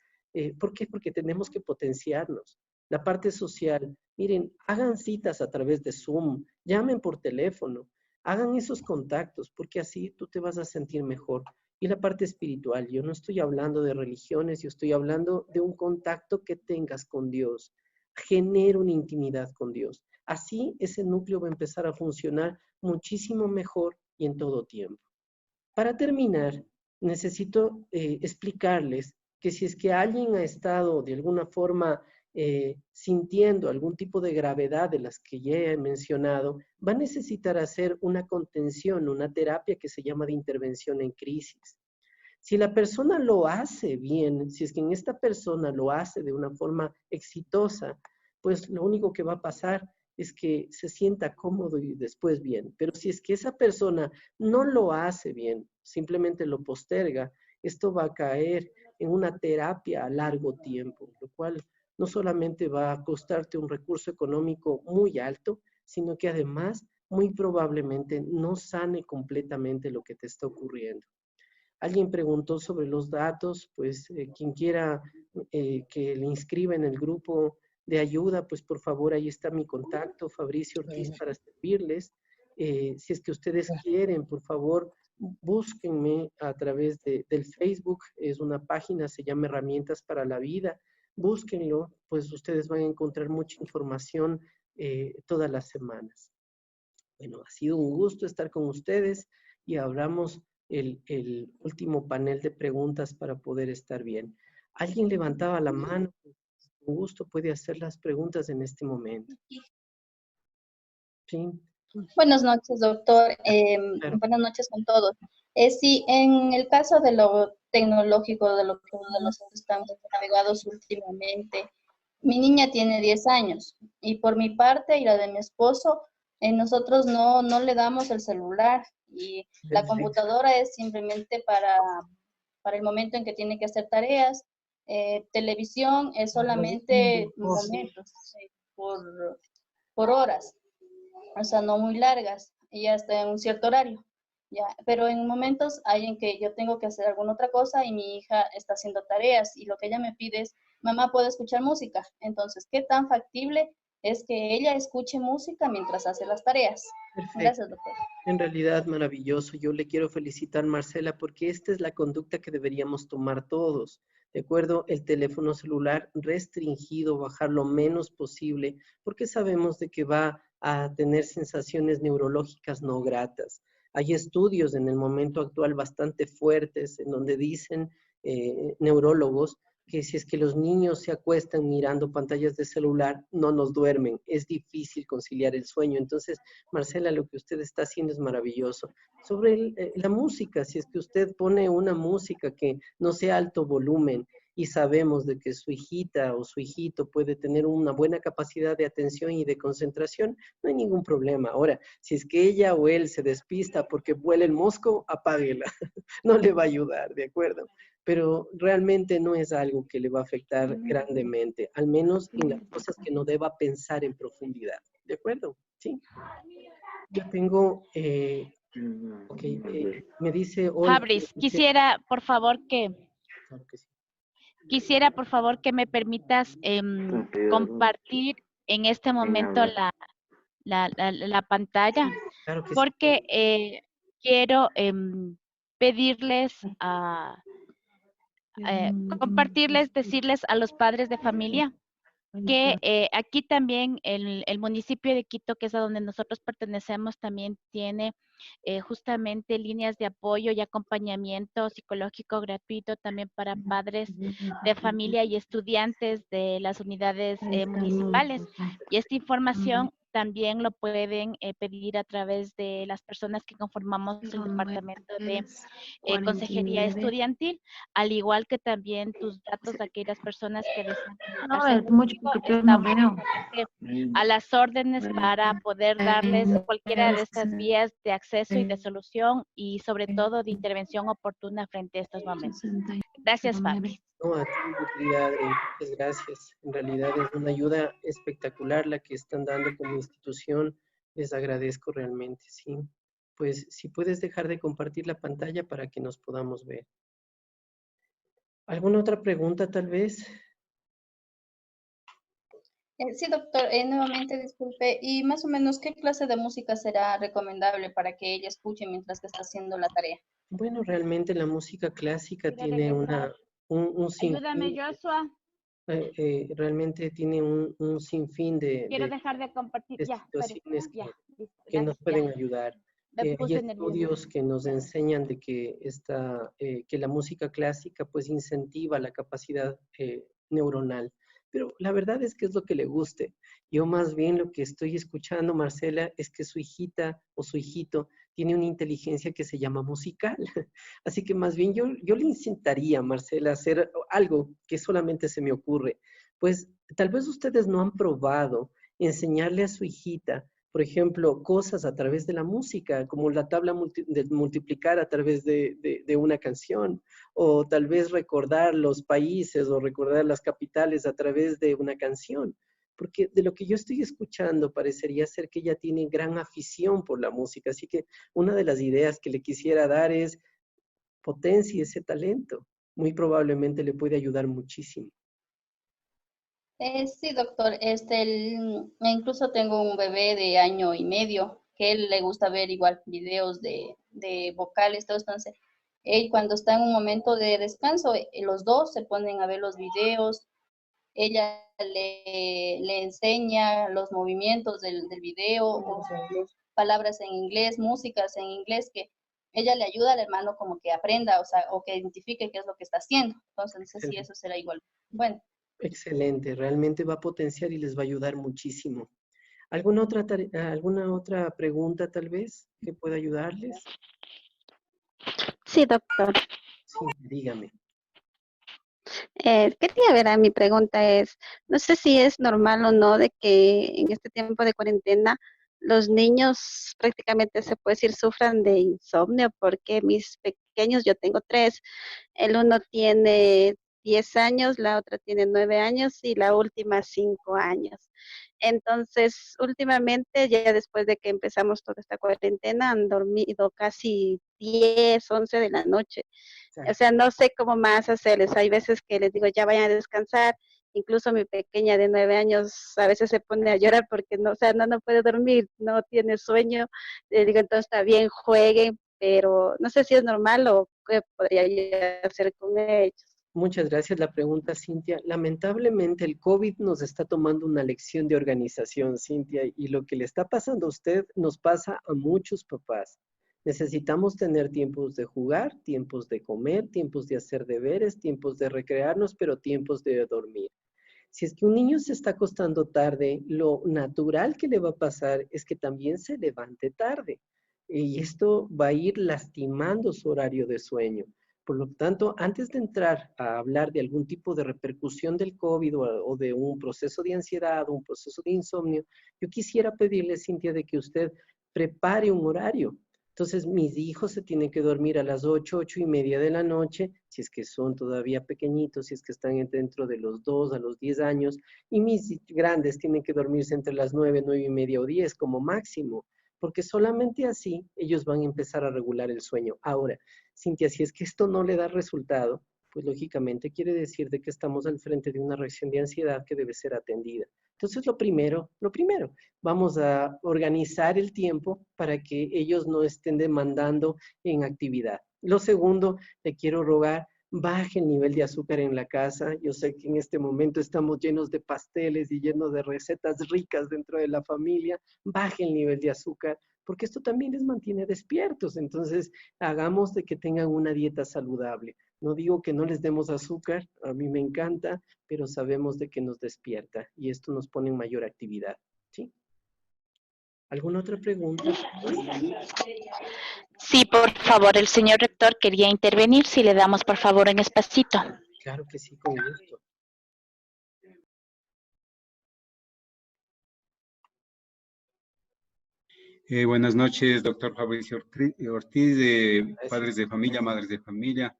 ¿Por qué? Porque tenemos que potenciarnos. La parte social, miren, hagan citas a través de Zoom, llamen por teléfono, hagan esos contactos, porque así tú te vas a sentir mejor. Y la parte espiritual, yo no estoy hablando de religiones, yo estoy hablando de un contacto que tengas con Dios. Genera una intimidad con Dios. Así ese núcleo va a empezar a funcionar muchísimo mejor y en todo tiempo. Para terminar, necesito explicarles que si es que alguien ha estado de alguna forma sintiendo algún tipo de gravedad de las que ya he mencionado, va a necesitar hacer una contención, una terapia que se llama de intervención en crisis. Si la persona lo hace bien, si es que en esta persona lo hace de una forma exitosa, pues lo único que va a pasar es que se sienta cómodo y después bien. Pero si es que esa persona no lo hace bien, simplemente lo posterga, esto va a caer en una terapia a largo tiempo, lo cual no solamente va a costarte un recurso económico muy alto, sino que además muy probablemente no sane completamente lo que te está ocurriendo. Alguien preguntó sobre los datos, pues quien quiera que le inscriba en el grupo de ayuda, pues por favor ahí está mi contacto, Fabricio Ortiz, para servirles. Si es que ustedes quieren, por favor, búsquenme a través del Facebook, es una página, se llama Herramientas para la Vida, búsquenlo, pues ustedes van a encontrar mucha información todas las semanas. Bueno, ha sido un gusto estar con ustedes y abramos el último panel de preguntas para poder estar bien. ¿Alguien levantaba la mano? Con gusto puede hacer las preguntas en este momento. Sí. Buenas noches, doctor. Claro. Buenas noches con todos. Sí, en el caso de lo tecnológico, de lo que estamos navegados últimamente, mi niña tiene 10 años y por mi parte y la de mi esposo, nosotros no le damos el celular y la computadora es simplemente para el momento en que tiene que hacer tareas. Televisión es solamente momentos, por horas, o sea, no muy largas, y hasta en un cierto horario. Ya, pero en momentos hay en que yo tengo que hacer alguna otra cosa y mi hija está haciendo tareas y lo que ella me pide es, mamá, ¿puedo escuchar música? Entonces, ¿qué tan factible es que ella escuche música mientras hace las tareas? Perfecto. Gracias, doctor. En realidad, maravilloso. Yo le quiero felicitar, Marcela, porque esta es la conducta que deberíamos tomar todos. ¿De acuerdo? El teléfono celular restringido, bajar lo menos posible, porque sabemos de que va a tener sensaciones neurológicas no gratas. Hay estudios en el momento actual bastante fuertes en donde dicen neurólogos que si es que los niños se acuestan mirando pantallas de celular, no nos duermen. Es difícil conciliar el sueño. Entonces, Marcela, lo que usted está haciendo es maravilloso. Sobre la música, si es que usted pone una música que no sea alto volumen y sabemos de que su hijita o su hijito puede tener una buena capacidad de atención y de concentración, no hay ningún problema. Ahora, si es que ella o él se despista porque vuela el mosco, apáguela. No le va a ayudar, ¿de acuerdo? Pero realmente no es algo que le va a afectar grandemente, al menos en las cosas que no deba pensar en profundidad, ¿de acuerdo? Sí. Yo tengo, me dice hoy... Fabris, quisiera, por favor, que... Claro que sí. Quisiera, por favor, que me permitas compartir en este momento la pantalla, Claro que sí. porque quiero pedirles compartirles, decirles a los padres de familia que aquí también el municipio de Quito, que es a donde nosotros pertenecemos, también tiene justamente líneas de apoyo y acompañamiento psicológico gratuito también para padres de familia y estudiantes de las unidades municipales. Y esta información también lo pueden pedir a través de las personas que conformamos el departamento de consejería estudiantil, al igual que también tus datos de aquellas personas que desean No, comunicarse es mucho contigo. porque yo no Estamos veo. a las órdenes para poder darles cualquiera de estas vías de acceso y de solución y sobre todo de intervención oportuna frente a estos momentos. Gracias, Fabi. No, a ti, mi querida Adri, muchas gracias. En realidad es una ayuda espectacular la que están dando como institución. Les agradezco realmente, sí. Pues si puedes dejar de compartir la pantalla para que nos podamos ver. ¿Alguna otra pregunta tal vez? Sí, doctor, nuevamente disculpe, y más o menos, ¿qué clase de música será recomendable para que ella escuche mientras que está haciendo la tarea? Bueno, realmente la música clásica Quiero tiene regresar. un Ayúdame, sinfín, Joshua. realmente tiene un sinfín Quiero dejar de compartir. de Ya, espere. situaciones Ya, listo. que nos Gracias, pueden ya. ayudar. Me Hay puse nerviosa. estudios que nos enseñan de que, que la música clásica pues incentiva la capacidad neuronal. Pero la verdad es que es lo que le guste. Yo más bien lo que estoy escuchando, Marcela, es que su hijita o su hijito tiene una inteligencia que se llama musical. Así que más bien yo le incitaría, Marcela, a hacer algo que solamente se me ocurre. Pues tal vez ustedes no han probado enseñarle a su hijita, por ejemplo, cosas a través de la música, como la tabla de multiplicar a través de una canción, o tal vez recordar los países o recordar las capitales a través de una canción. Porque de lo que yo estoy escuchando parecería ser que ella tiene gran afición por la música. Así que una de las ideas que le quisiera dar es potencie ese talento. Muy probablemente le puede ayudar muchísimo. Sí, doctor, incluso tengo un bebé de 1 año y medio que él le gusta ver igual videos de vocales, todo. Entonces, él cuando está en un momento de descanso, los dos se ponen a ver los videos, ella le enseña los movimientos del video, o palabras en inglés, músicas en inglés, que ella le ayuda al hermano como que aprenda, o sea, o que identifique qué es lo que está haciendo. Entonces, no sé si eso será igual. Bueno. Excelente, realmente va a potenciar y les va a ayudar muchísimo. ¿Alguna otra pregunta tal vez que pueda ayudarles? Sí, doctor. Sí, dígame. Quería ver, mi pregunta es, no sé si es normal o no de que en este tiempo de cuarentena los niños prácticamente se puede decir sufran de insomnio, porque mis pequeños, yo tengo 3, el uno tiene 10 años, la otra tiene 9 años y la última 5 años. Entonces, últimamente, ya después de que empezamos toda esta cuarentena, han dormido casi 10, 11 de la noche. O sea, no sé cómo más hacerles. Hay veces que les digo, ya vayan a descansar. Incluso mi pequeña de 9 años a veces se pone a llorar porque no, o sea, no puede dormir, no tiene sueño. Le digo, entonces está bien, jueguen, pero no sé si es normal o qué podría yo hacer con ellos. Muchas gracias la pregunta, Cintia. Lamentablemente el COVID nos está tomando una lección de organización, Cintia, y lo que le está pasando a usted nos pasa a muchos papás. Necesitamos tener tiempos de jugar, tiempos de comer, tiempos de hacer deberes, tiempos de recrearnos, pero tiempos de dormir. Si es que un niño se está acostando tarde, lo natural que le va a pasar es que también se levante tarde. Y esto va a ir lastimando su horario de sueño. Por lo tanto, antes de entrar a hablar de algún tipo de repercusión del COVID o de un proceso de ansiedad o un proceso de insomnio, yo quisiera pedirle, Cintia, de que usted prepare un horario. Entonces, mis hijos se tienen que dormir a las 8, 8:30 de la noche, si es que son todavía pequeñitos, si es que están dentro de los 2 a los 10 años, y mis grandes tienen que dormirse entre las 9, 9:30 o 10 como máximo, porque solamente así ellos van a empezar a regular el sueño. Ahora, Cintia, si es que esto no le da resultado, pues lógicamente quiere decir de que estamos al frente de una reacción de ansiedad que debe ser atendida. Entonces, lo primero, vamos a organizar el tiempo para que ellos no estén demandando en actividad. Lo segundo, le quiero rogar, baje el nivel de azúcar en la casa. Yo sé que en este momento estamos llenos de pasteles y llenos de recetas ricas dentro de la familia. Baje el nivel de azúcar, porque esto también les mantiene despiertos. Entonces, hagamos de que tengan una dieta saludable. No digo que no les demos azúcar, a mí me encanta, pero sabemos de que nos despierta y esto nos pone en mayor actividad, ¿sí? ¿Alguna otra pregunta? Sí, por favor, el señor rector quería intervenir, si le damos por favor en espacito. Claro que sí, con gusto. Buenas noches, doctor Fabricio Ortiz, de Padres de Familia, Madres de Familia.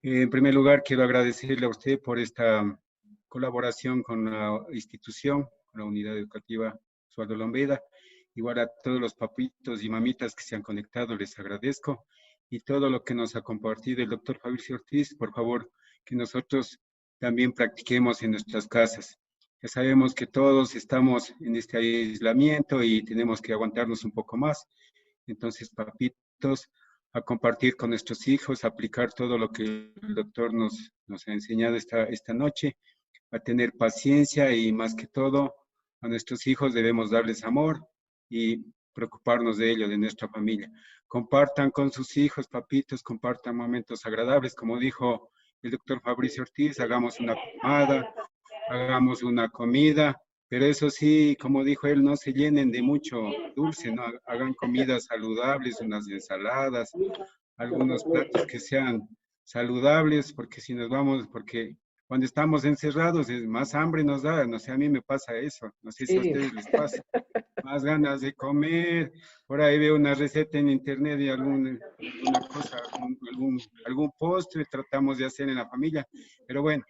En primer lugar, quiero agradecerle a usted por esta colaboración con la institución, con la Unidad Educativa Osvaldo Lombeda. Igual a todos los papitos y mamitas que se han conectado, les agradezco. Y todo lo que nos ha compartido el doctor Fabricio Ortiz, por favor, que nosotros también practiquemos en nuestras casas. Ya sabemos que todos estamos en este aislamiento y tenemos que aguantarnos un poco más. Entonces, papitos, a compartir con nuestros hijos, a aplicar todo lo que el doctor nos ha enseñado esta noche, a tener paciencia y más que todo, a nuestros hijos debemos darles amor y preocuparnos de ellos, de nuestra familia. Compartan con sus hijos, papitos, compartan momentos agradables, como dijo el doctor Fabricio Ortiz, hagamos una pomada, hagamos una comida, pero eso sí, como dijo él, no se llenen de mucho dulce, ¿no? Hagan comidas saludables, unas ensaladas, algunos platos que sean saludables, porque si nos vamos, porque cuando estamos encerrados, más hambre nos da, no sé, a mí me pasa eso, no sé si a ustedes les pasa, más ganas de comer, por ahí veo una receta en internet de alguna cosa, algún postre, tratamos de hacer en la familia, pero bueno,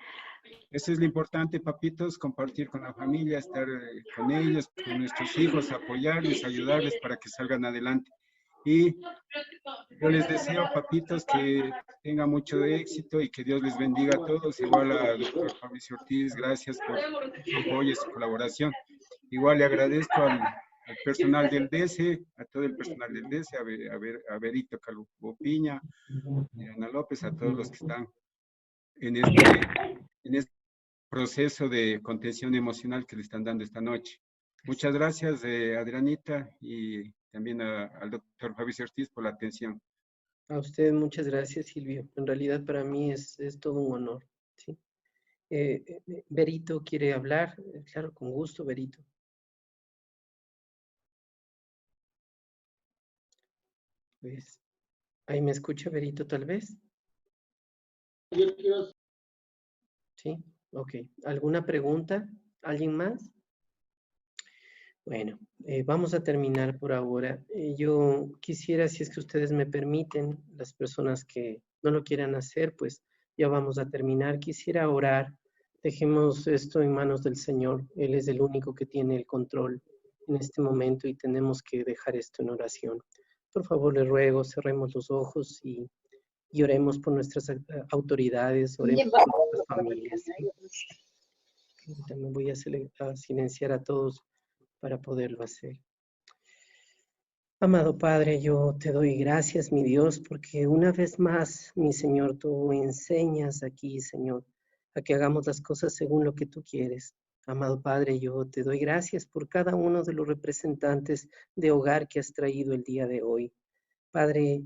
eso es lo importante, papitos, compartir con la familia, estar con ellos, con nuestros hijos, apoyarles, ayudarles para que salgan adelante. Y yo les deseo, papitos, que tengan mucho éxito y que Dios les bendiga a todos. Igual a doctor Fabricio Ortiz, gracias por su apoyo y su colaboración. Igual le agradezco al personal del DECE, a todo el personal del DECE, a Berito Calvo Piña, a Ana López, a todos los que están en este proceso de contención emocional que le están dando esta noche. Muchas gracias, Adrianita, y también al doctor Fabricio Ortiz por la atención. A usted muchas gracias, Silvio. En realidad para mí es todo un honor, ¿sí? Berito quiere hablar. Claro, con gusto, Berito. Pues, ¿ahí me escucha, Berito, tal vez? Sí, ok. ¿Alguna pregunta? ¿Alguien más? Bueno, vamos a terminar por ahora. Yo quisiera, si es que ustedes me permiten, las personas que no lo quieran hacer, pues ya vamos a terminar. Quisiera orar. Dejemos esto en manos del Señor. Él es el único que tiene el control en este momento y tenemos que dejar esto en oración. Por favor, les ruego, cerremos los ojos y oremos por nuestras autoridades, oremos por nuestras familias. También voy a silenciar a todos para poderlo hacer. Amado Padre, yo te doy gracias, mi Dios, porque una vez más, mi Señor, tú enseñas aquí, Señor, a que hagamos las cosas según lo que tú quieres. Amado Padre, yo te doy gracias por cada uno de los representantes de hogar que has traído el día de hoy. Padre,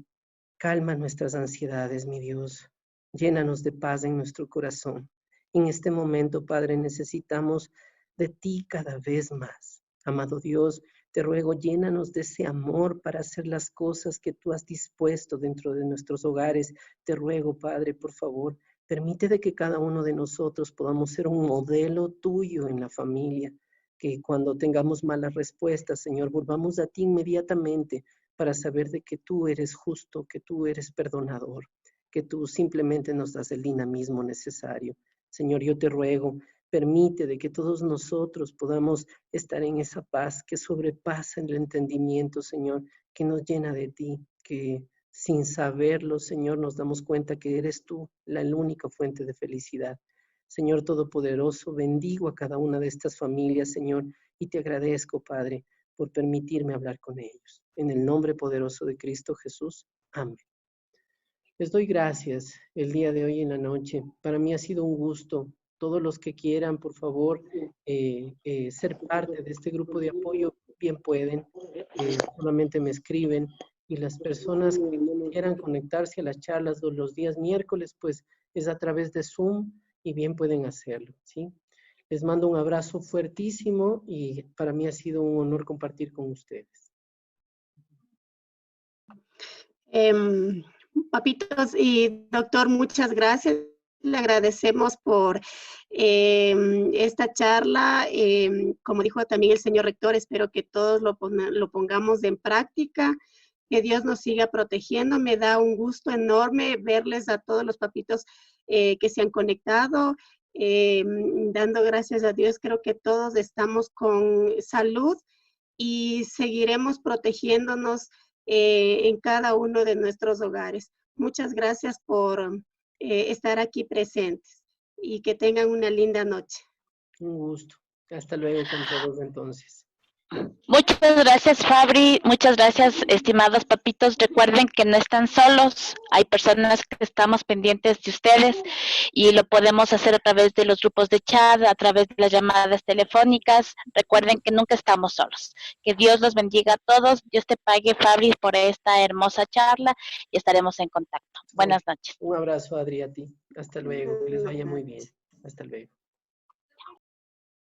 calma nuestras ansiedades, mi Dios. Llénanos de paz en nuestro corazón. En este momento, Padre, necesitamos de ti cada vez más. Amado Dios, te ruego, llénanos de ese amor para hacer las cosas que tú has dispuesto dentro de nuestros hogares. Te ruego, Padre, por favor, permite de que cada uno de nosotros podamos ser un modelo tuyo en la familia, que cuando tengamos malas respuestas, Señor, volvamos a ti inmediatamente para saber de que tú eres justo, que tú eres perdonador, que tú simplemente nos das el dinamismo necesario. Señor, yo te ruego, permite de que todos nosotros podamos estar en esa paz que sobrepasa el entendimiento, Señor, que nos llena de ti, que sin saberlo, Señor, nos damos cuenta que eres tú la única fuente de felicidad. Señor Todopoderoso, bendigo a cada una de estas familias, Señor, y te agradezco, Padre, por permitirme hablar con ellos. En el nombre poderoso de Cristo Jesús. Amén. Les doy gracias el día de hoy en la noche. Para mí ha sido un gusto. Todos los que quieran, por favor, ser parte de este grupo de apoyo, bien pueden. Solamente me escriben. Y las personas que quieran conectarse a las charlas de los días miércoles, pues es a través de Zoom y bien pueden hacerlo, ¿sí? Les mando un abrazo fuertísimo y para mí ha sido un honor compartir con ustedes. Papitos y doctor, muchas gracias. Le agradecemos por esta charla. Como dijo también el señor rector, espero que todos lo pongamos en práctica. Que Dios nos siga protegiendo. Me da un gusto enorme verles a todos los papitos que se han conectado. Dando gracias a Dios, creo que todos estamos con salud y seguiremos protegiéndonos en cada uno de nuestros hogares. Muchas gracias por estar aquí presentes y que tengan una linda noche. Un gusto. Hasta luego con todos entonces. Muchas gracias, Fabri. Muchas gracias, estimados papitos. Recuerden que no están solos. Hay personas que estamos pendientes de ustedes y lo podemos hacer a través de los grupos de chat, a través de las llamadas telefónicas. Recuerden que nunca estamos solos. Que Dios los bendiga a todos. Dios te pague, Fabri, por esta hermosa charla y estaremos en contacto. Buenas noches. Un abrazo, Adri, a ti. Hasta luego. Que les vaya muy bien. Hasta luego.